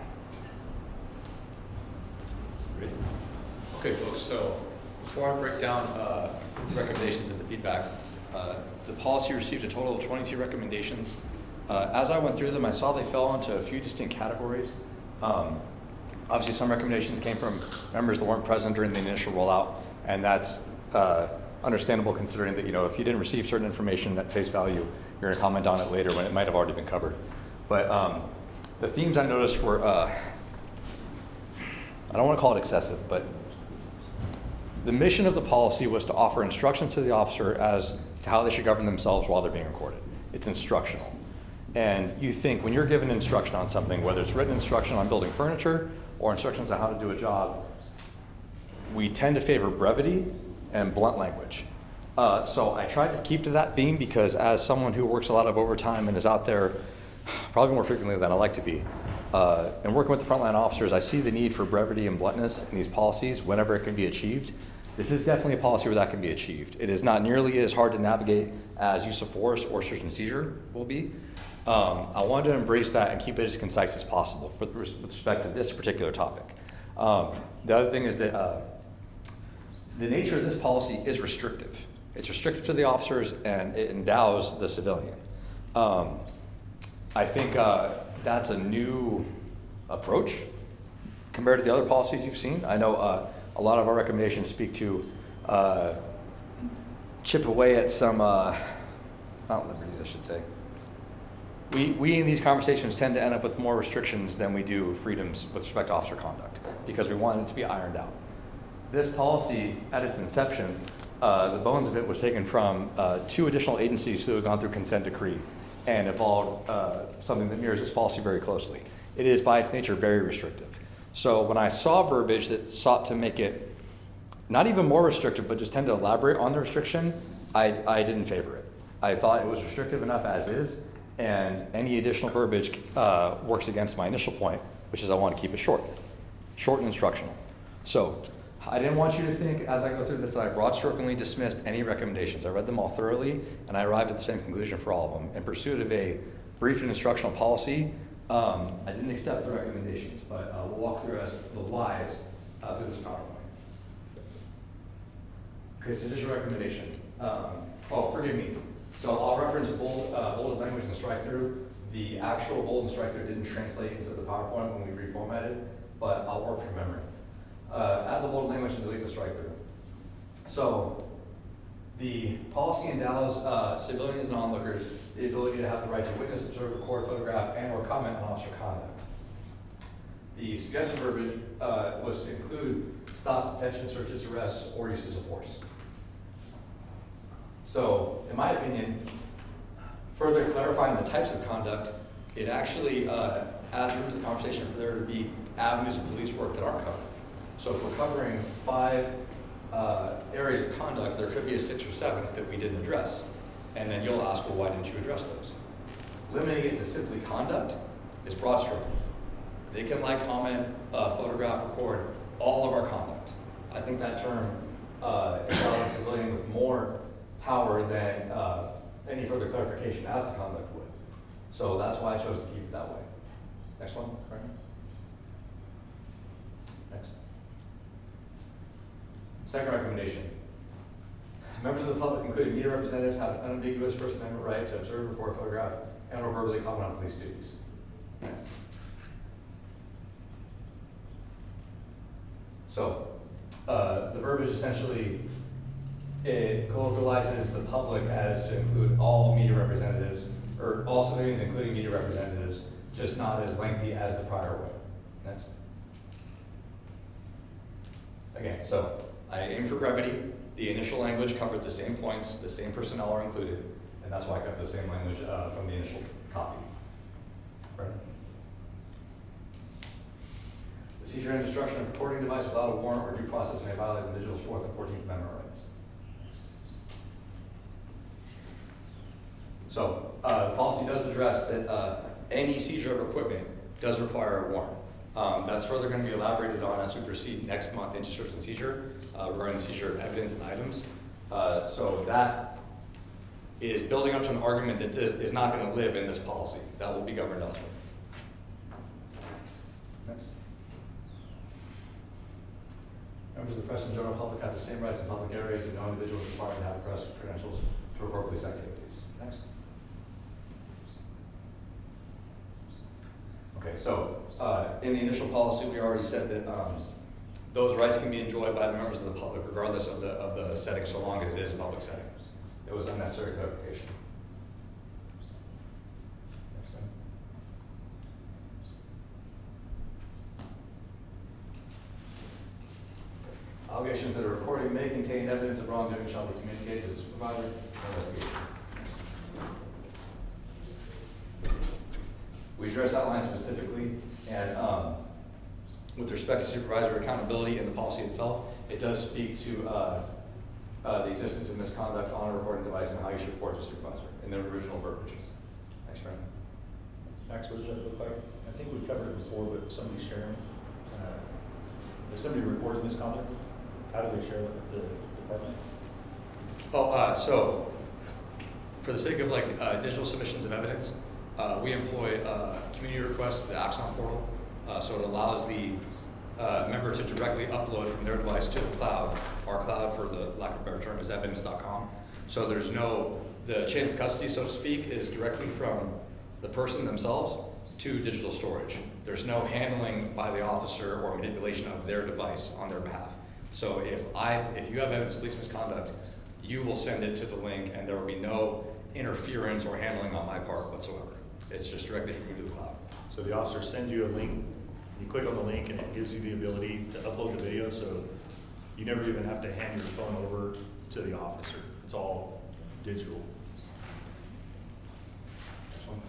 Great. Okay, So before I break down recommendations and the feedback, the policy received a total of 22 recommendations. As I went through them, I saw they fell into a few distinct categories. Obviously, some recommendations came from members that weren't present during the initial rollout, and that's understandable considering that, if you didn't receive certain information at face value, you're gonna comment on it later when it might have already been covered. But the themes I noticed were, I don't wanna call it excessive, but the mission of the policy was to offer instruction to the officer as to how they should govern themselves while they're being recorded. It's instructional. And you think when you're given instruction on something, whether it's written instruction on building furniture or instructions on how to do a job, we tend to favor brevity and blunt language. So I tried to keep to that theme because as someone who works a lot of overtime and is out there probably more frequently than I like to be, and working with the frontline officers, I see the need for brevity and bluntness in these policies whenever it can be achieved. This is definitely a policy where that can be achieved. It is not nearly as hard to navigate as use of force or search and seizure will be. I wanted to embrace that and keep it as concise as possible with respect to this particular topic. The other thing is that the nature of this policy is restrictive. It's restrictive to the officers and it endows the civilian. I think that's a new approach compared to the other policies you've seen. I know a lot of our recommendations speak to chip away at some, not liberties I should say. We in these conversations tend to end up with more restrictions than we do freedoms with respect to officer conduct because we want it to be ironed out. This policy, at its inception, the bones of it was taken from 2 additional agencies who had gone through consent decree and evolved something that mirrors this policy very closely. It is by its nature very restrictive. So when I saw verbiage that sought to make it not even more restrictive, but just tend to elaborate on the restriction, I didn't favor it. I thought it was restrictive enough as is, and any additional verbiage works against my initial point, which is I want to keep it short and instructional. So I didn't want you to think as I go through this that I broad-strokingly dismissed any recommendations. I read them all thoroughly, and I arrived at the same conclusion for all of them. In pursuit of a brief and instructional policy, I didn't accept the recommendations, but we'll walk through as the whys through this PowerPoint. Okay, so just a recommendation. Forgive me. So I'll reference bolded language and strike through. The actual bold and strike through didn't translate into the PowerPoint when we reformatted, but I'll work from memory. Add the bold language and delete the strike through. So the policy endows civilians and onlookers the ability to have the right to witness, observe, record, photograph, and or comment on officer conduct. The suggested verbiage was to include stops, detention, searches, arrests, or uses of force. So, in my opinion, further clarifying the types of conduct, it actually adds room to the conversation for there to be avenues of police work that aren't covered. So if we're covering 5 areas of conduct, there could be a 6th or 7th that we didn't address. And then you'll ask, well, why didn't you address those? Limiting it to simply conduct is broad stroke. They can comment, photograph, record all of our conduct. I think that term allows a civilian with more power than any further clarification as to conduct would. So that's why I chose to keep it that way. Next one, right? Next. Second recommendation. Members of the public, including media representatives, have an unambiguous First Amendment right to observe, record, photograph, and or verbally comment on police duties. Next. So, the verbiage essentially, it colloquializes the public as to include all media representatives, or all civilians including media representatives, just not as lengthy as the prior one. Next. Again, so I aim for brevity. The initial language covered the same points, the same personnel are included, and that's why I got the same language from the initial copy. Right. The seizure and destruction of a recording device without a warrant or due process may violate the individual's 4th and 14th Amendment rights. So the policy does address that any seizure of equipment does require a warrant. That's further going to be elaborated on as we proceed next month into search and seizure regarding the seizure of evidence and items. So that is building up to an argument that is not going to live in this policy. That will be governed elsewhere. Next. Members of the press and general public have the same rights in public areas, and no individual is required to have press credentials to report police activities. Next. Okay, so in the initial policy, we already said that those rights can be enjoyed by the members of the public regardless of the setting, so long as it is a public setting. It was unnecessary clarification. Next one. Allegations that a recording may contain evidence of wrongdoing shall be communicated to the supervisor for investigation. We address that line specifically, and with respect to supervisor accountability in the policy itself, it does speak to the existence of misconduct on a recording device and how you should report to supervisor in the original verbiage. Thanks, Brandon. Max, what does that look like? I think we've covered it before, but somebody's sharing. If somebody reports misconduct, how do they share it with the department? So for the sake of digital submissions of evidence, we employ community requests, the Axon portal, so it allows the member to directly upload from their device to the cloud. Our cloud, for the lack of a better term, is evidence.com. So there's the chain of custody, so to speak, is directly from the person themselves to digital storage. There's no handling by the officer or manipulation of their device on their behalf. So if you have evidence of police misconduct, you will send it to the link, and there will be no interference or handling on my part whatsoever. It's just directly from you to the cloud. So the officer sends you a link, you click on the link, and it gives you the ability to upload the video, so you never even have to hand your phone over to the officer. It's all digital. Next one.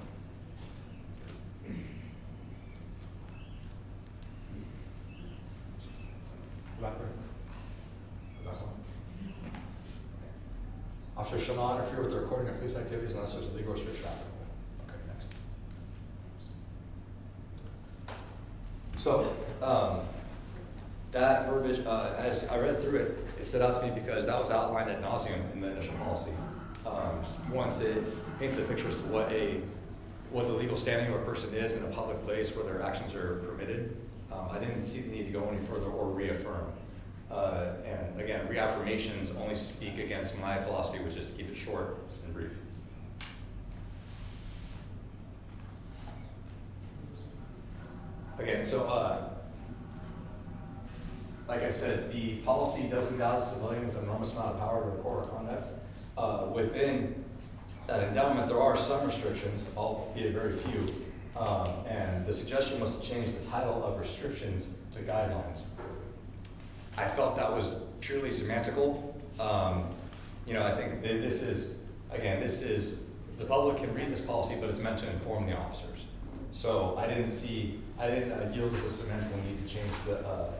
Blackburn. Officer shall not interfere with the recording of police activities unless there's a legal restriction applicable. Okay, next. So, that verbiage, as I read through it, it stood out to me because that was outlined ad nauseum in the initial policy. Once it paints the picture as to what the legal standing of a person is in a public place where their actions are permitted, I didn't see the need to go any further or reaffirm. And again, reaffirmations only speak against my philosophy, which is to keep it short and brief. Again, so like I said, the policy does endow the civilian with an enormous amount of power to record our conduct. Within that endowment, there are some restrictions, albeit very few. And the suggestion was to change the title of restrictions to guidelines. I felt that was purely semantical. I think this is, the public can read this policy, but it's meant to inform the officers. So I didn't yield to the semantical need to change the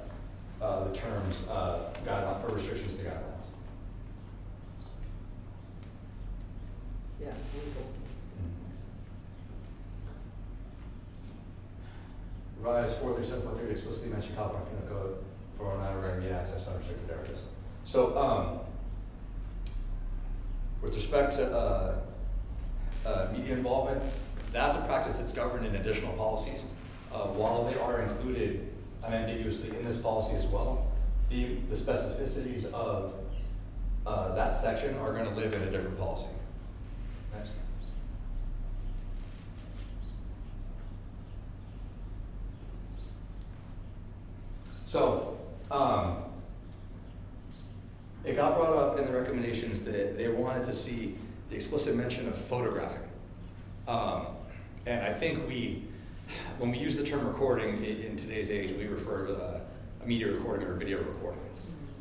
terms guideline for restrictions to guidelines. Yeah. Revised 437.3 explicitly mention California Penal Code for non-regular media access to unrestricted areas. So, with respect to media involvement, that's a practice that's governed in additional policies. While they are included unambiguously in this policy as well, the specificities of that section are going to live in a different policy. Next. So, it got brought up in the recommendations that they wanted to see the explicit mention of photographing. And I think when we use the term recording in today's age, we refer to a media recording or a video recording.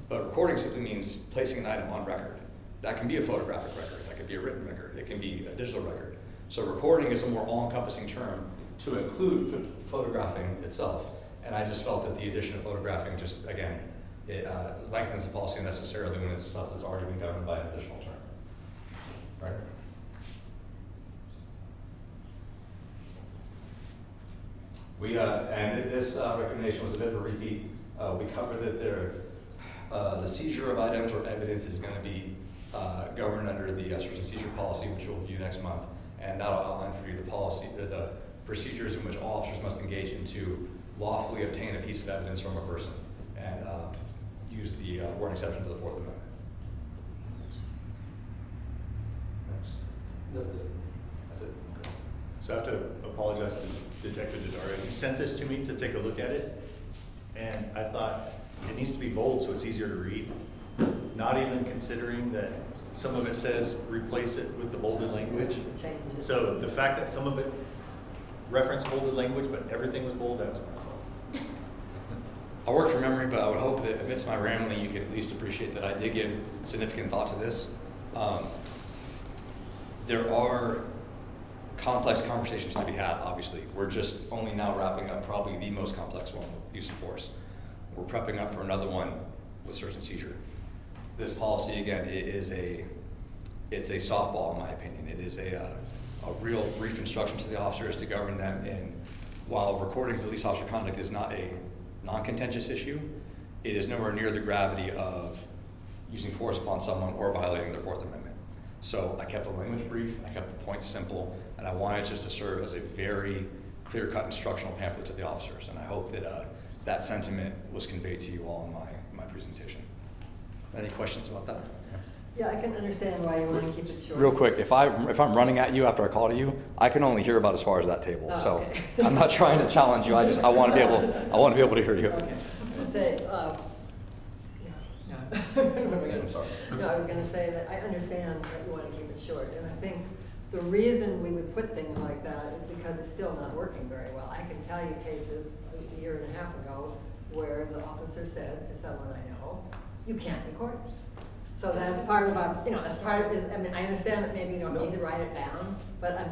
But recording simply means placing an item on record. That can be a photographic record, that could be a written record, it can be a digital record. So recording is a more all-encompassing term to include photographing itself. And I just felt that the addition of photographing just, again, it lengthens the policy unnecessarily when it's stuff that's already been governed by an additional term. Right? And this recommendation was a bit of a repeat. We covered that the seizure of items or evidence is going to be governed under the search and seizure policy, which we'll review next month. And that'll outline for you the policy, the procedures in which all officers must engage in to lawfully obtain a piece of evidence from a person. And use the warrant exception to the Fourth Amendment. That's it. That's it. So I have to apologize to Detective Daddario. He sent this to me to take a look at it, and I thought it needs to be bold so it's easier to read. Not even considering that some of it says replace it with the bolded language. Change it. So the fact that some of it referenced bolded language, but everything was bold, that was my fault. I work from memory, but I would hope that amidst my rambling, you can at least appreciate that I did give significant thought to this. There are complex conversations to be had, obviously. We're just only now wrapping up probably the most complex one with use of force. We're prepping up for another one with search and seizure. This policy, again, it's a softball in my opinion. It is a real brief instruction to the officers to govern them. And while recording police officer conduct is not a non-contentious issue, it is nowhere near the gravity of using force upon someone or violating their Fourth Amendment. So I kept the language brief, I kept the points simple, and I wanted just to serve as a very clear-cut instructional pamphlet to the officers. And I hope that that sentiment was conveyed to you all in my presentation. Any questions about that? Yeah, I can understand why you want to keep it short. Real quick, if I'm running at you after I call to you, I can only hear about as far as that table. Oh, So okay. I'm not trying to challenge you. I want to be able to hear you. Okay. Say, I'm sorry. No, I was gonna say that I understand that you wanna keep it short, and I think the reason we would put things like that is because it's still not working very well. I can tell you cases a year and a half ago where the officer said to someone I know, you can't record us. So that's part of our, as part of, I mean, I understand that maybe you don't need to write it down, but I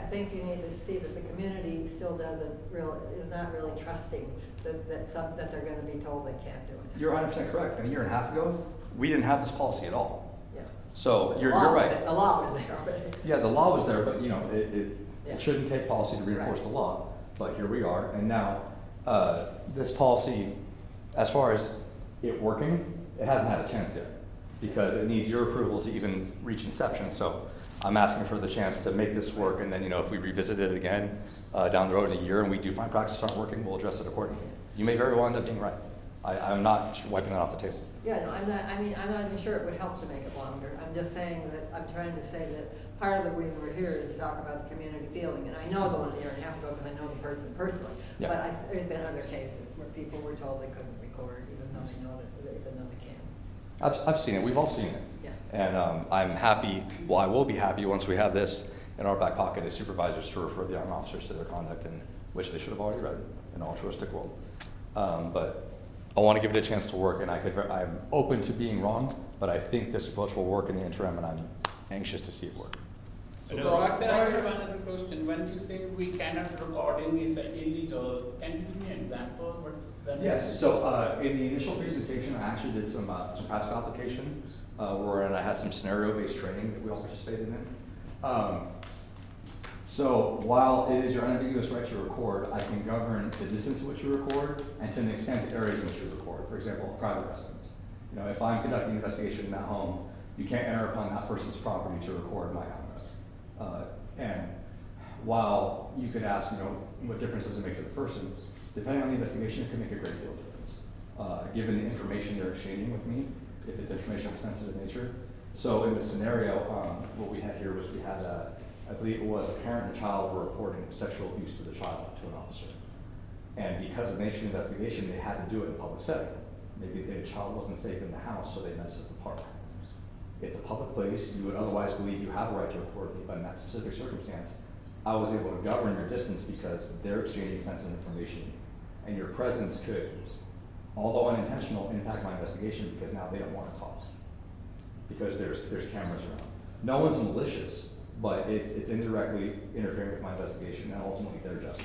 think you need to see that the community still is not really trusting that they're gonna be told they can't do it. You're 100% correct. And a year and a half ago, we didn't have this policy at all. Yeah. So you're The law was right. there- The law was there already. Yeah, the law was there, but Yeah. it shouldn't take policy to reinforce Right. the law. But here we are, and now this policy, as far as it working, it hasn't had a chance yet because it needs your approval to even reach inception. So I'm asking for the chance to make this work, and then if we revisit it again down the road in a year and we do find practices aren't working, we'll address it accordingly. You may very well end up being right. I'm not wiping that off the table. Yeah, no, I'm not even sure it would help to make it longer. I'm just saying that, I'm trying to say that part of the reason we're here is to talk about the community feeling. And I know the one a year and a half ago because I know the person personally. Yeah. But there's been other cases where people were told they couldn't record even though they know even though they can. I've seen it. We've all seen it. Yeah. And I'm happy, well, I will be happy once we have this in our back pocket as supervisors to refer the armed officers to their conduct, and which they should have already read in an altruistic world. But I want to give it a chance to work, and I'm open to being wrong, but I think this approach will work in the interim, and I'm anxious to see it work. So Roxanne, I have another question. When you say we cannot recording is illegal, can you give me an example? What's that? Yes, so in the initial presentation, I actually did some practical application, where I had some scenario-based training that we all participated in. So while it is your unambiguous right to record, I can govern the distance in which you record and to an extent the areas in which you record. For example, private residence. If I'm conducting an investigation in that home, you can't enter upon that person's property to record my conduct. And while you could ask, what difference does it make to the person, depending on the investigation, it could make a great deal of difference. Given the information they're exchanging with me, if it's information of a sensitive nature. So in the scenario, what we had here was we had I believe it was a parent and a child were reporting sexual abuse to the child to an officer. And because of the nature of the investigation, they had to do it in a public setting. Maybe the child wasn't safe in the house, so they met us at the park. It's a public place. You would otherwise believe you have a right to record me, but in that specific circumstance, I was able to govern your distance because they're exchanging sensitive information. And your presence could, although unintentional, impact my investigation because now they don't want to talk. Because there's cameras around. No one's malicious, but it's indirectly interfering with my investigation and ultimately their justice.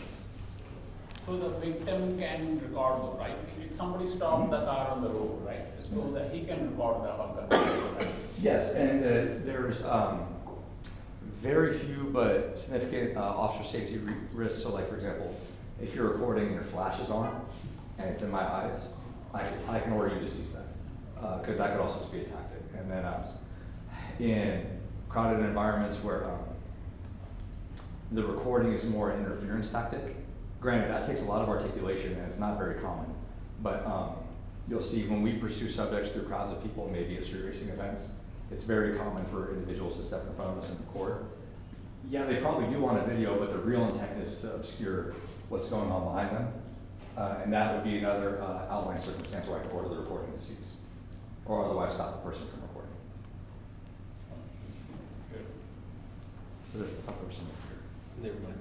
So the victim can record though, right? If somebody stopped the car on the road, right? So that he can record the whole conversation, right? Yes, and there's very few but significant officer safety risks. So like, for example, if you're recording and your flash is on and it's in my eyes, I can order you to cease that because that could also just be a tactic. And then in crowded environments where the recording is more an interference tactic, granted that takes a lot of articulation and it's not very common, but you'll see when we pursue subjects through crowds of people, maybe at street racing events, it's very common for individuals to step in front of us and record. Yeah, they probably do want a video, but the real intent is to obscure what's going on behind them. And that would be another outlying circumstance where I could order the recording to cease, or otherwise stop the person from recording. So there's a person here. Never mind.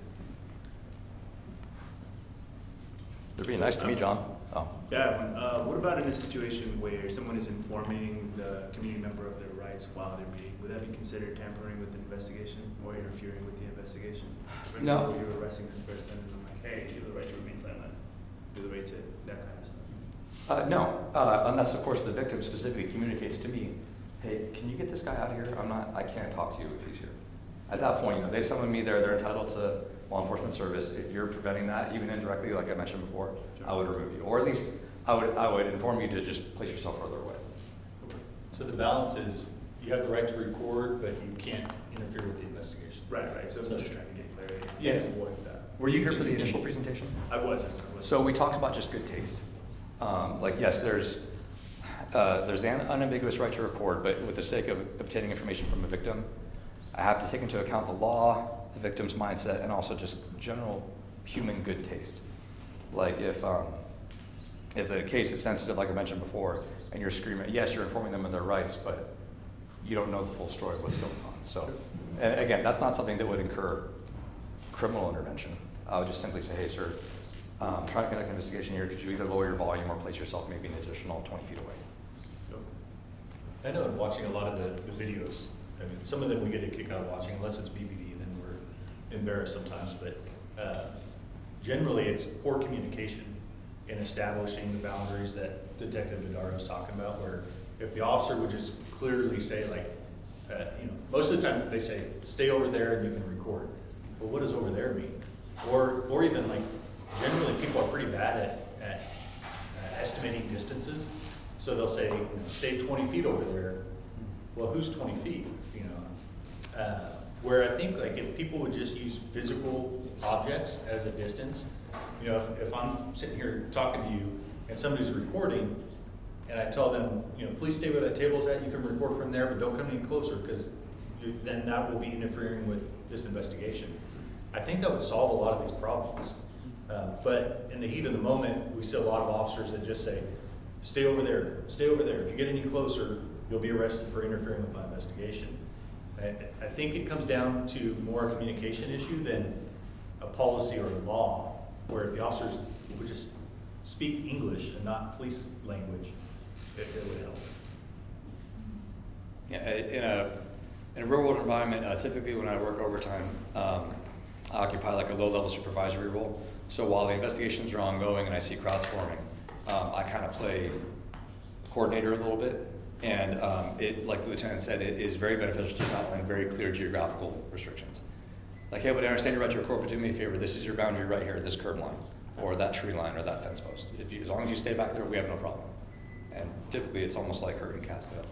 They're being nice to me, John. Oh. Yeah, what about in a situation where someone is informing the community member of their rights while they're meeting? Would that be considered tampering with the investigation or interfering with the investigation? For No. example, you're arresting this person and I'm like, hey, you have the right to remain silent. You have the right to that kind of stuff. No, unless of course the victim specifically communicates to me, hey, can you get this guy out of here? I can't talk to you if he's here. At that point, they summon me there, they're entitled to law enforcement service. If you're preventing that, even indirectly, like I mentioned before, I would remove you. Or at least I would inform you to just place yourself further away. So the balance is, you have the right to record, but you can't interfere with the investigation. Right, so I'm just trying to get clarity. Yeah. Avoid that. Were you here for the initial presentation? I was. So we talked about just good taste. Yes, there's the unambiguous right to record, but with the sake of obtaining information from a victim, I have to take into account the law, the victim's mindset, and also just general human good taste. Like if the case is sensitive, like I mentioned before, and you're screaming, yes, you're informing them of their rights, but you don't know the full story of what's going on. So, and again, that's not something that would incur criminal intervention. I would just simply say, hey, sir, trying to conduct an investigation here, could you either lower your volume or place yourself maybe an additional 20 feet away? I know in watching a lot of the videos, I mean, some of them we get a kick out of watching, unless it's BBD, then we're embarrassed sometimes, but generally it's poor communication in establishing the boundaries that Detective Dodaro was talking about, where if the officer would just clearly say, like, most of the time they say, stay over there and you can record. Well, what does over there mean? Or even like, generally people are pretty bad at estimating distances. So they'll say, stay 20 feet over there. Well, who's 20 feet? Where I think like if people would just use physical objects as a distance, if I'm sitting here talking to you and somebody's recording and I tell them, please stay where that table's at, you can record from there, but don't come any closer because then that will be interfering with this investigation. I think that would solve a lot of these problems. But in the heat of the moment, we see a lot of officers that just say, stay over there, stay over there. If you get any closer, you'll be arrested for interfering with my investigation. I think it comes down to more a communication issue than a policy or a law, where if the officers would just speak English and not police language, it would help. Yeah, in a real world environment, typically when I work overtime, I occupy like a low-level supervisory role. So while the investigations are ongoing and I see crowds forming, I kind of play coordinator a little bit. And like the lieutenant said, it is very beneficial to outline very clear geographical restrictions. Like, hey, but I understand you're right to record, but do me a favor, this is your boundary right here, this curb line, or that tree line, or that fence post. As long as you stay back there, we have no problem. And typically it's almost like herd and cast out.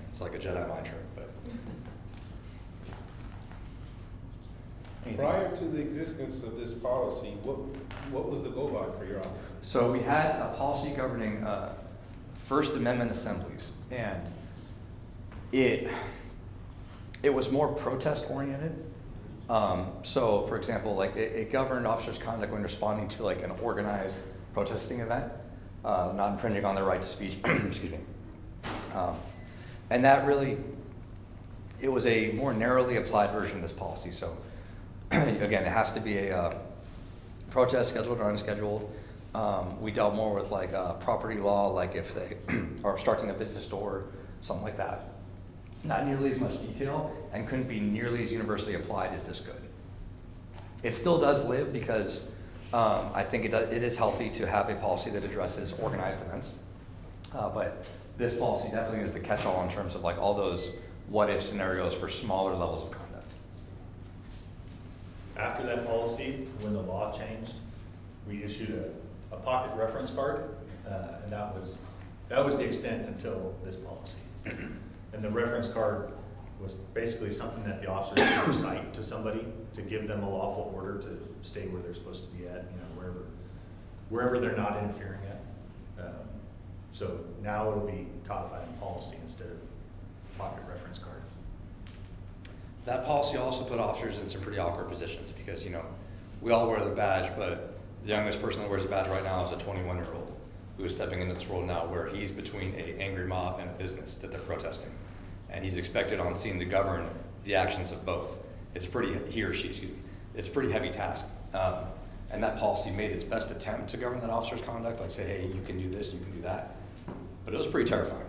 It's like a Jedi mind trick, but. Prior to the existence of this policy, what was the go-by for your office? So we had a policy governing First Amendment assemblies, and it was more protest oriented. So for example, like it governed officers' conduct when responding to like an organized protesting event, not infringing on their right to speech, excuse me. And that really, it was a more narrowly applied version of this policy. So again, it has to be a protest scheduled or unscheduled. We dealt more with like property law, like if they are obstructing a business door, something like that. Not nearly as much detail and couldn't be nearly as universally applied as this could. It still does live because I think it is healthy to have a policy that addresses organized events. But this policy definitely is the catch-all in terms of like all those what-if scenarios for smaller levels of conduct. After that policy, when the law changed, we issued a pocket reference card, and that was the extent until this policy. And the reference card was basically something that the officers could recite to somebody to give them a lawful order to stay where they're supposed to be at, wherever they're not interfering at. So now it'll be codified in policy instead of pocket reference card. That policy also put officers in some pretty awkward positions because, you know, we all wear the badge, but the youngest person that wears a badge right now is a 21-year-old who is stepping into this role now where he's between an angry mob and a business that they're protesting. And he's expected on scene to govern the actions of both. It's a pretty, he or she, excuse me, it's a pretty heavy task. And that policy made its best attempt to govern that officer's conduct, like say, hey, you can do this, you can do that. But it was pretty terrifying.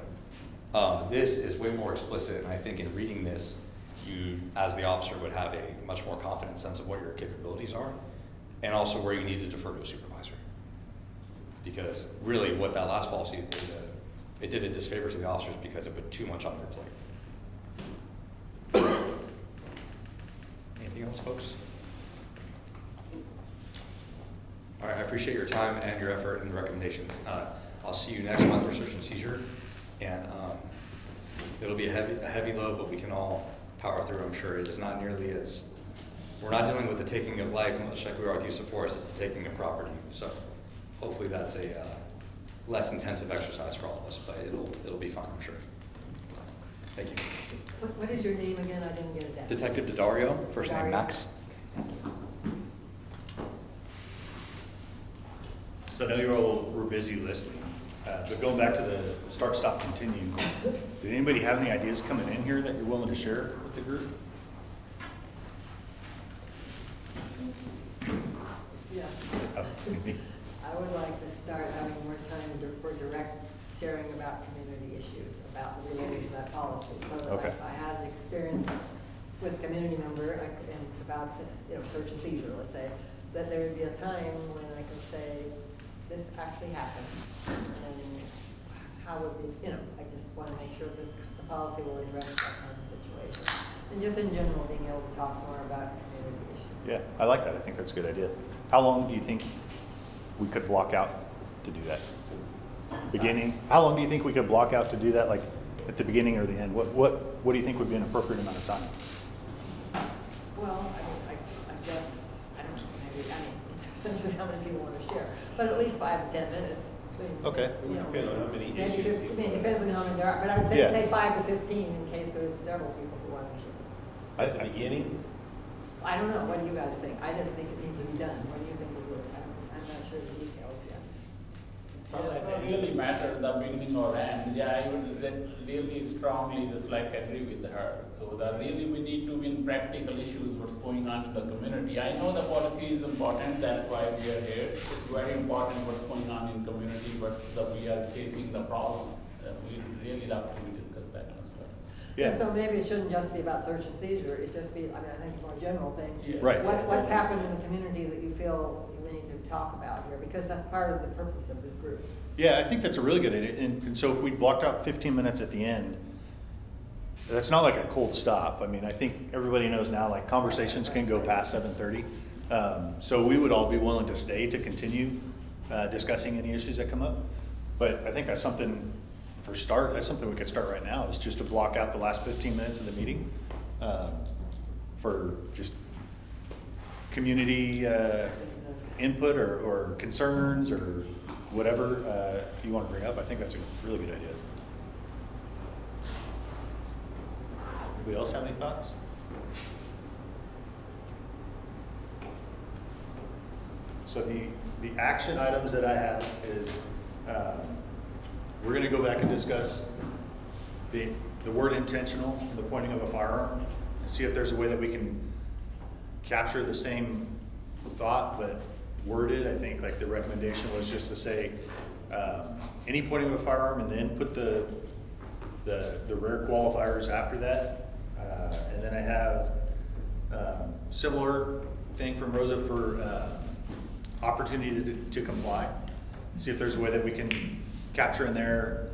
This is way more explicit, and I think in reading this, you, as the officer, would have a much more confident sense of what your capabilities are, and also where you need to defer to a supervisor. Because really what that last policy did, it did a disfavor to the officers because it put too much on their plate. Anything else, folks? All right, I appreciate your time and your effort and recommendations. I'll see you next month for search and seizure, and it'll be a heavy load, but we can all power through, I'm sure. It is not nearly as, we're not dealing with the taking of life much like we are with use of force, it's the taking of property. So hopefully that's a less intensive exercise for all of us, but it'll be fun, I'm sure. Thank you. What is your name again? I didn't get it down. Detective Daddario, first name Daddario. Max. So I know you all were busy listening, but going back to the start, stop, continue, did anybody have any ideas coming in here that you're willing to share with the group? Yes. I would like to start having more time for direct sharing about community issues, about related to that policy. So that Okay. if I had an experience with a community member, and it's about, search and seizure, let's say, that there would be a time when I could say, this actually happened. And how would be, I just want to make sure the policy will address that kind of situation. And just in general, being able to talk more about community issues. Yeah, I like that. I think that's a good idea. How long do you think we could block out to do that? Beginning? How long do you think we could block out to do that, like at the beginning or the end? What do you think would be an appropriate amount of time? Well, I guess, I don't know, maybe, it depends on how many people want to share, but at least 5 to 10 minutes. Okay. It would depend on how many Maybe issues. 15, it depends on how many there are, but I'd say, Yeah. say 5 to 15 in case there's several people who want to share. At the beginning, I don't know, what do you guys think? I just think it needs to be done. What do you think it would? I'm not sure the details yet. It doesn't really matter the beginning or end. Yeah, I would really strongly just like agree with her. So that really we need to win practical issues, what's going on in the community. I know the policy is important, that's why we are here. It's very important what's going on in community, but we are facing the problem. We really love to discuss that kind of stuff. Yeah. So maybe it shouldn't just be about search and seizure, it just be, I think a more general thing. Yeah. Right. What's happened in the community that you feel we need to talk about here? Because that's part of the purpose of this group. Yeah, I think that's a really good idea. And so if we blocked out 15 minutes at the end, that's not like a cold stop. I mean, I think everybody knows now, like conversations can go past 7:30. So we would all be willing to stay to continue discussing any issues that come up. But I think that's something that's something we could start right now, is just to block out the last 15 minutes of the meeting for just community input or concerns or whatever you want to bring up. I think that's a really good idea. Anybody else have any thoughts? So the action items that I have is we're going to go back and discuss the word intentional, the pointing of a firearm, and see if there's a way that we can capture the same thought but worded. I think like the recommendation was just to say any pointing of a firearm and then put the rare qualifiers after that. And then I have similar thing from Rosa for opportunity to comply. See if there's a way that we can capture in there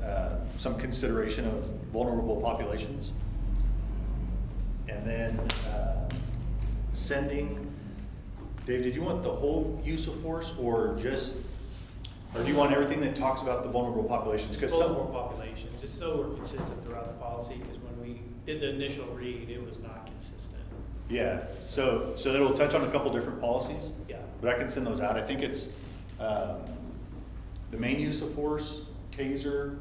some consideration of vulnerable populations. And then sending, Dave, did you want the whole use of force or do you want everything that talks about the vulnerable populations? Because Vulnerable populations, just so we're consistent throughout the policy, because when we did the initial read, it was not consistent. yeah, so it'll touch on a couple different policies. Yeah. But I can send those out. I think it's the main use of force, taser,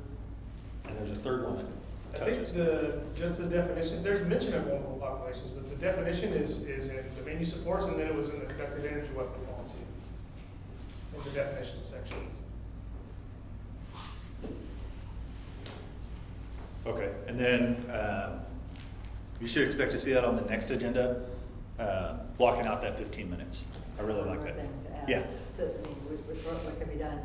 and there's a third one I that think touches. just the definition, there's mention of vulnerable populations, but the definition is in the main use of force, and then it was in the conducted energy weapon policy. In the definition sections. Okay, and then, you should expect to see that on the next agenda, blocking out that 15 minutes. I really like One that. more thing to add. Yeah, I mean, what could be done.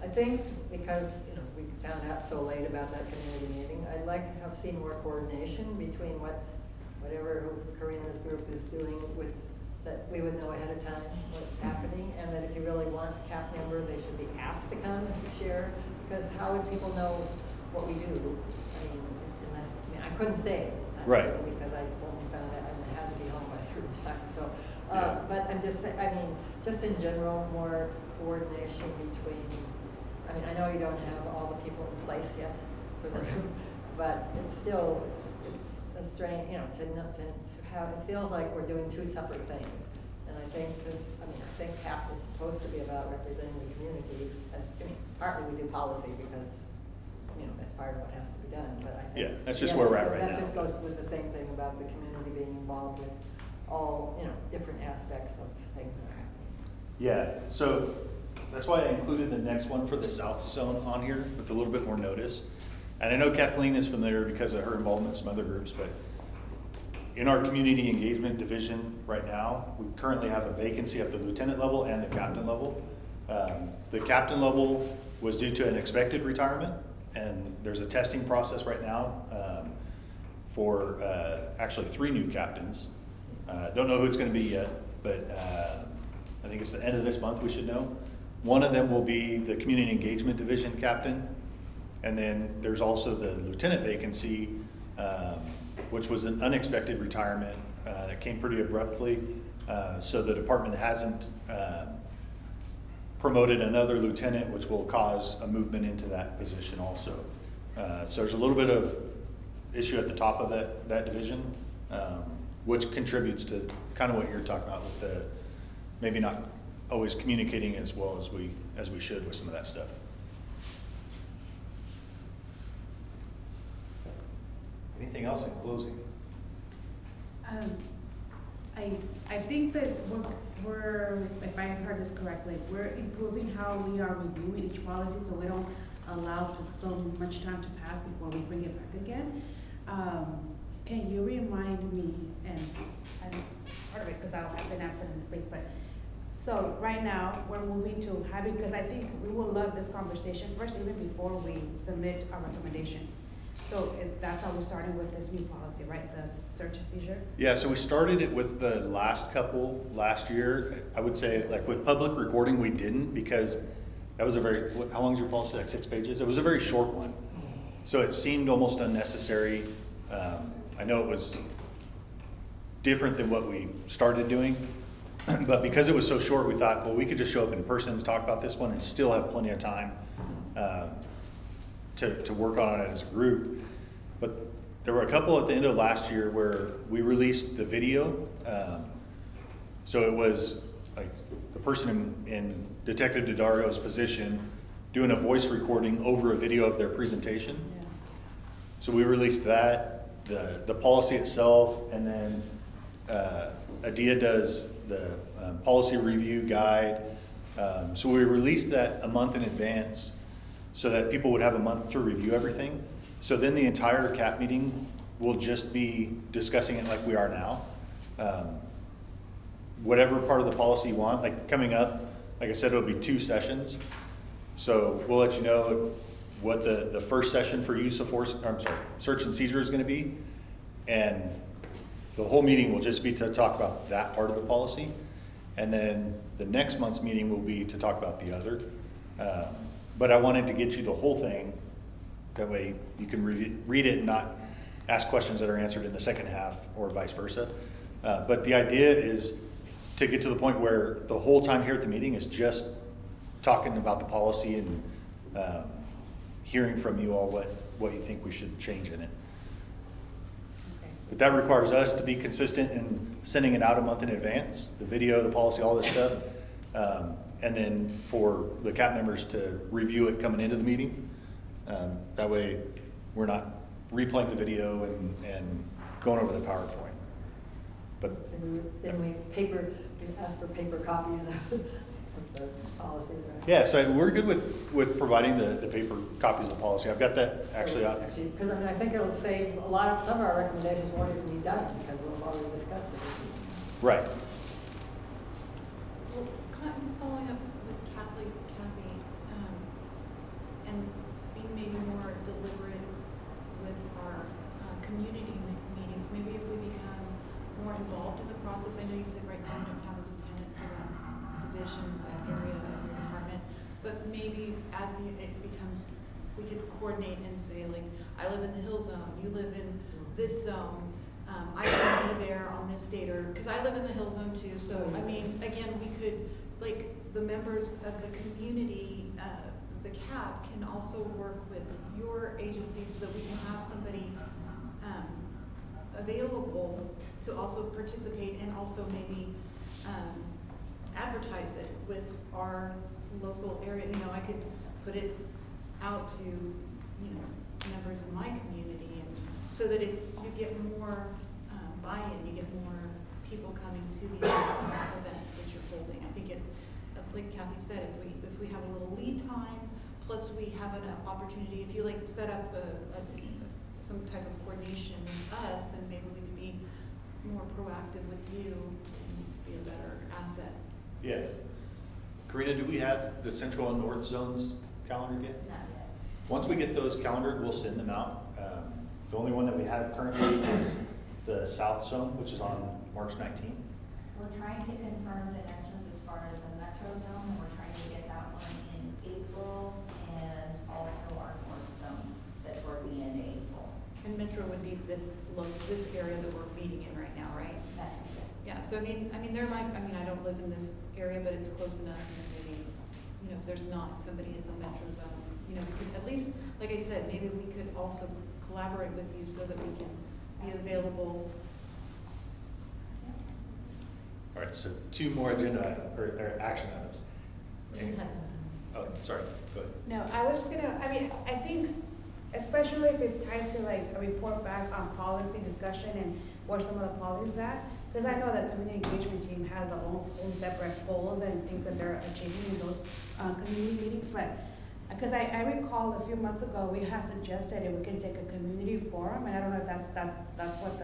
I think because, we found out so late about that community meeting, I'd like to have seen more coordination between whatever Karina's group is doing with, that we would know ahead of time what's happening, and that if you really want a CAP member, they should be asked to come and share, because how would people know what we do? I couldn't stay. Right. Because I only found out, I had to be home by a certain time, so. Yeah. But I'm just, just in general, more coordination between, I know you don't have all the people in place yet for the room, but it's still, it's a strain, to have, it feels like we're doing two separate things. And I think I think CAP is supposed to be about representing the community, partly we do policy because, that's part of what has to be done, but I think. Yeah, that's just where we're at right That now. just goes with the same thing about the community being involved with all, different aspects of things that are happening. yeah, so that's why I included the next one for the South Zone on here with a little bit more notice. And I know Kathleen is familiar because of her involvement in some other groups, but in our community engagement division right now, we currently have a vacancy at the lieutenant level and the captain level. The captain level was due to an expected retirement, and there's a testing process right now for actually 3 new captains. Don't know who it's going to be yet, but I think it's the end of this month we should know. One of them will be the community engagement division captain, and then there's also the lieutenant vacancy, which was an unexpected retirement that came pretty abruptly. So the department hasn't promoted another lieutenant, which will cause a movement into that position also. So there's a little bit of issue at the top of that division, which contributes to kind of what you're talking about with the maybe not always communicating as well as we should with some of that stuff. Anything else in closing? I think that we're, if I heard this correctly, we're improving how we are reviewing each policy, so we don't allow so much time to pass before we bring it back again. Can you remind me, and I'm part of it because I've been absent in the space, but so right now we're moving to having, because I think we will love this conversation first, even before we submit our recommendations. So that's how we're starting with this new policy, right? The search and seizure? Yeah, so we started it with the last couple last year. I would say like with public recording, we didn't because that was how long is your policy? Like 6 pages? It was a very short one. So it seemed almost unnecessary. I know it was different than what we started doing, but because it was so short, we thought, well, we could just show up in person to talk about this one and still have plenty of time to work on it as a group. But there were a couple at the end of last year where we released the video. So it was like the person in Detective Daddario's position doing a voice recording over a video of their presentation. Yeah. So we released that, the policy itself, and then ADIA does the policy review guide. So we released that a month in advance so that people would have a month to review everything. So then the entire CAP meeting will just be discussing it like we are now. Whatever part of the policy you want, like coming up, like I said, it'll be 2 sessions. So we'll let you know what the first session for use of force, search and seizure is gonna be. And the whole meeting will just be to talk about that part of the policy. And then the next month's meeting will be to talk about the other. But I wanted to get you the whole thing. That way you can read it and not ask questions that are answered in the second half or vice versa. But the idea is to get to the point where the whole time here at the meeting is just talking about the policy and hearing from you all what you think we should change in it. Okay. But that requires us to be consistent in sending it out a month in advance, the video, the policy, all this stuff. and then for the CAP members to review it coming into the meeting. That way, we're not replaying the video and going over the PowerPoint. But Then we ask for paper copies of the policies, right? yeah, so we're good with providing the paper copies of the policy. I've got that actually out. Because I think it'll save some of our recommendations won't even be done because we've already discussed it. Right. Well, following up with Kathy, and being maybe more deliberate with our community meetings, maybe if we become more involved in the process. I know you said right now you don't have a lieutenant for that division, that area of your department, but maybe as it becomes, we could coordinate and say, like, I live in the Hill Zone, you live in this zone, I can be there on this date, or, because I live in the Hill Zone too, so, I mean, again, we could, like, the members of the community, the CAP can also work with your agency so that we can have somebody available to also participate and also maybe advertise it with our local area. You know, I could put it out to, you know, members in my community, and so that you get more buy-in, you get more people coming to these events that you're holding. I think like Kathy said, if we have a little lead time, plus we have an opportunity, if you like set up some type of coordination with us, then maybe we could be more proactive with you and be a better asset. Yeah. Karina, do we have the central and north zones calendared yet? Not yet. Once we get those calendared, we'll send them out. The only one that we have currently is the south zone, which is on March 19th. We're trying to confirm the next ones as far as the metro zone, and we're trying to get that one in April, and also our north zone, that's towards the end of April. And Metro would be this area that we're meeting in right now, right? Yeah, so I mean, I don't live in this area, but it's close enough, and maybe, you know, if there's not somebody in the Metro zone, you know, we could at least, like I said, maybe we could also collaborate with you so that we can be available. All right, so 2 more agenda items, or action items. Oh, sorry, go ahead. No, I was just gonna, I think, especially if it's tied to like a report back on policy discussion and where some of the policies at, because I know that community engagement team has their own separate goals and things that they're achieving in those community meetings, but because I recall a few months ago, we had suggested if we can take a community forum, and I don't know if that's what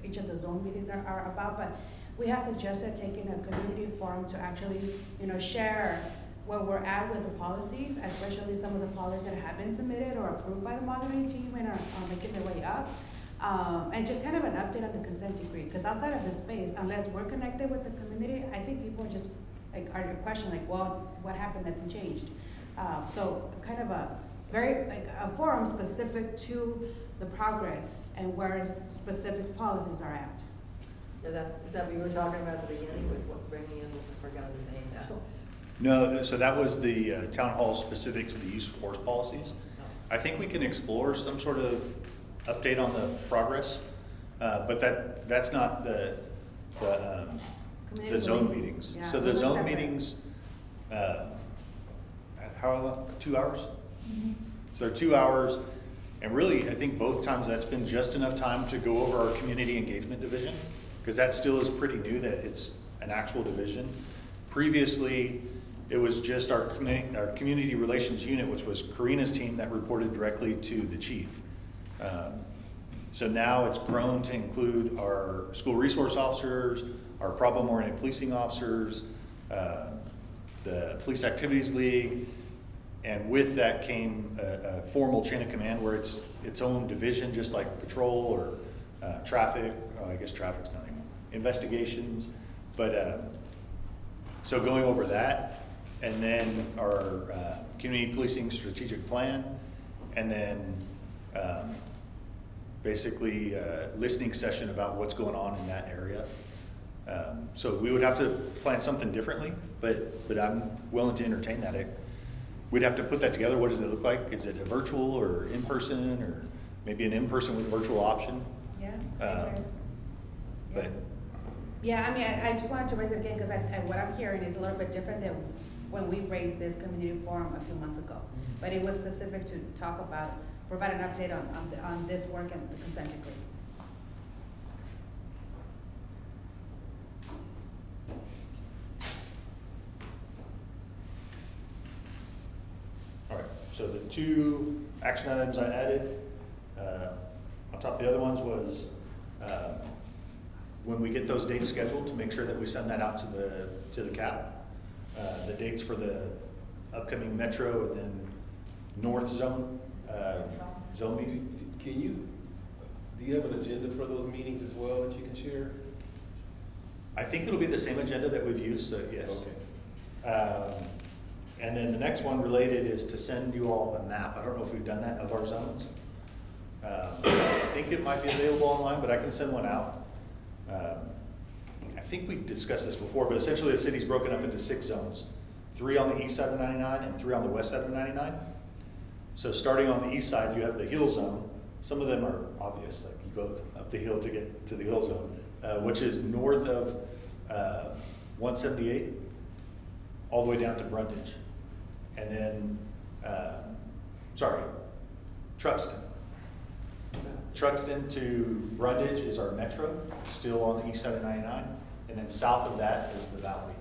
each of the zone meetings are about, but we had suggested taking a community forum to actually, you know, share where we're at with the policies, especially some of the policies that have been submitted or approved by the monitoring team and are making their way up. And just kind of an update on the consent decree, because outside of this space, unless we're connected with the community, I think people just like are questioning, like, well, what happened, nothing changed. So kind of a forum specific to the progress and where specific policies are at. Yeah, is that what you were talking about at the beginning with what bringing in, I forgot his name now. No, so that was the town hall specific to the use of force policies. I think we can explore some sort of update on the progress, but that's not the zone meetings. Yeah, So the those are zone separate. meetings, how long? 2 hours? Mm-hmm. So they're 2 hours, and really, I think both times that's been just enough time to go over our community engagement division, because that still is pretty new that it's an actual division. Previously, it was just our community relations unit, which was Karina's team that reported directly to the chief. So now it's grown to include our school resource officers, our problem-oriented policing officers, the Police Activities League, and with that came a formal chain of command where it's its own division, just like patrol or traffic. I guess traffic's not anymore. Investigations, but so going over that, and then our community policing strategic plan, and then basically listening session about what's going on in that area. So we would have to plan something differently, but I'm willing to entertain that. We'd have to put that together. What does it look like? Is it a virtual or in-person, or maybe an in-person with a virtual option? Yeah. But yeah, I mean, I just wanted to raise it again because what I'm hearing is a little bit different than when we raised this community forum a few months ago. But it was specific to talk about, provide an update on this work and the consent decree. All right, so the two action items I added, on top of the other ones was, when we get those dates scheduled, to make sure that we send that out to the CAP. The dates for the upcoming Metro and then North Zone, zone meeting. Do you have an agenda for those meetings as well that you can share? I think it'll be the same agenda that we've used, so yes. Okay. And then the next one related is to send you all a map. I don't know if we've done that of our zones. I think it might be available online, but I can send one out. I think we discussed this before, but essentially the city's broken up into 6 zones. 3 on the east side of 99 and 3 on the west side of 99. So starting on the east side, you have the hill zone. Some of them are obvious, like you go up the hill to get to the hill zone, which is north of 178, all the way down to Brundage. And then, Truxton. Truxton to Brundage is our metro, still on the east side of 99. And then south of that is the valley.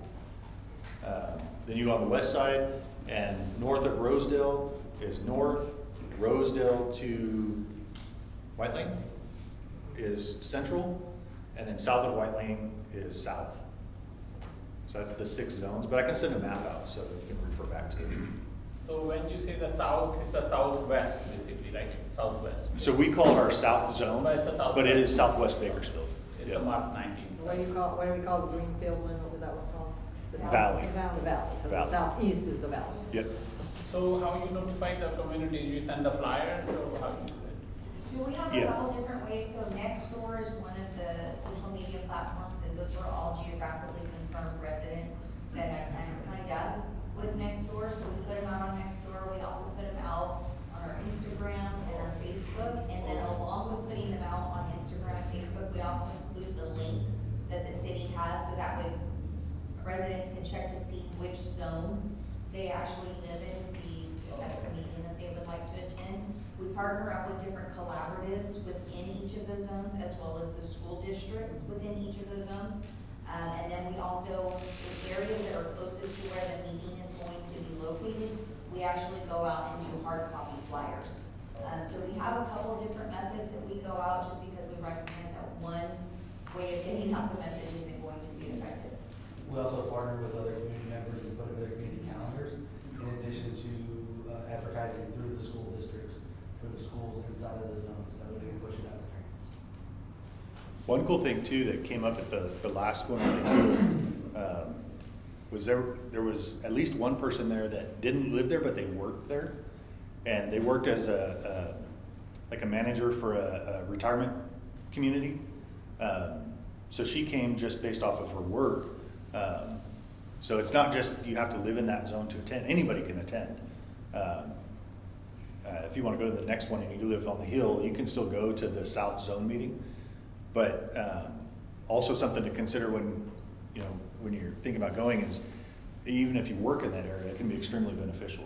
Then you go on the west side, and north of Rosedale is north. Rosedale to White Lane is central, and then south of White Lane is south. So that's the 6 zones, but I can send a map out so that you can refer back to it. So when you say the south, it's the southwest basically, right? Southwest. So we call it our south zone, But it's the southwest. but it is southwest Bakersfield. It's Yeah. the Mark 19. What do we call the Greenfield one, what was that one called? The Valley. The valley, so the Valley. southeast is the valley. Yep. So how you notify the community? You send the flyers or how you do it? So we have a Yeah. couple different ways, so Nextdoor is one of the social media platforms, and those are all geographically confirmed residents that have signed up with Nextdoor, so we put them out on Nextdoor, we also put them out on our Instagram and our Facebook, and then along with putting them out on Instagram and Facebook, we also include the link that the city has, so that way residents can check to see which zone they actually live in, to see at the meeting that they would like to attend. We partner up with different collaboratives within each of the zones, as well as the school districts within each of the zones. And then we also, the areas that are closest to where the meeting is going to be located, we actually go out and do hard copy flyers. So we have a couple different methods that we go out, just because we recognize that one way of getting out the message isn't going to be effective. We also partner with other community members and put in their community calendars, in addition to advertising through the school districts for the schools inside of the zones, that way they can push it out to parents. One cool thing too that came up at the last one was there was at least one person there that didn't live there, but they worked there, and they worked as like a manager for a retirement community. So she came just based off of her work. So it's not just you have to live in that zone to attend. Anybody can attend. If you want to go to the next one and you live on the hill, you can still go to the South Zone meeting. But also something to consider when you're thinking about going is, even if you work in that area, it can be extremely beneficial.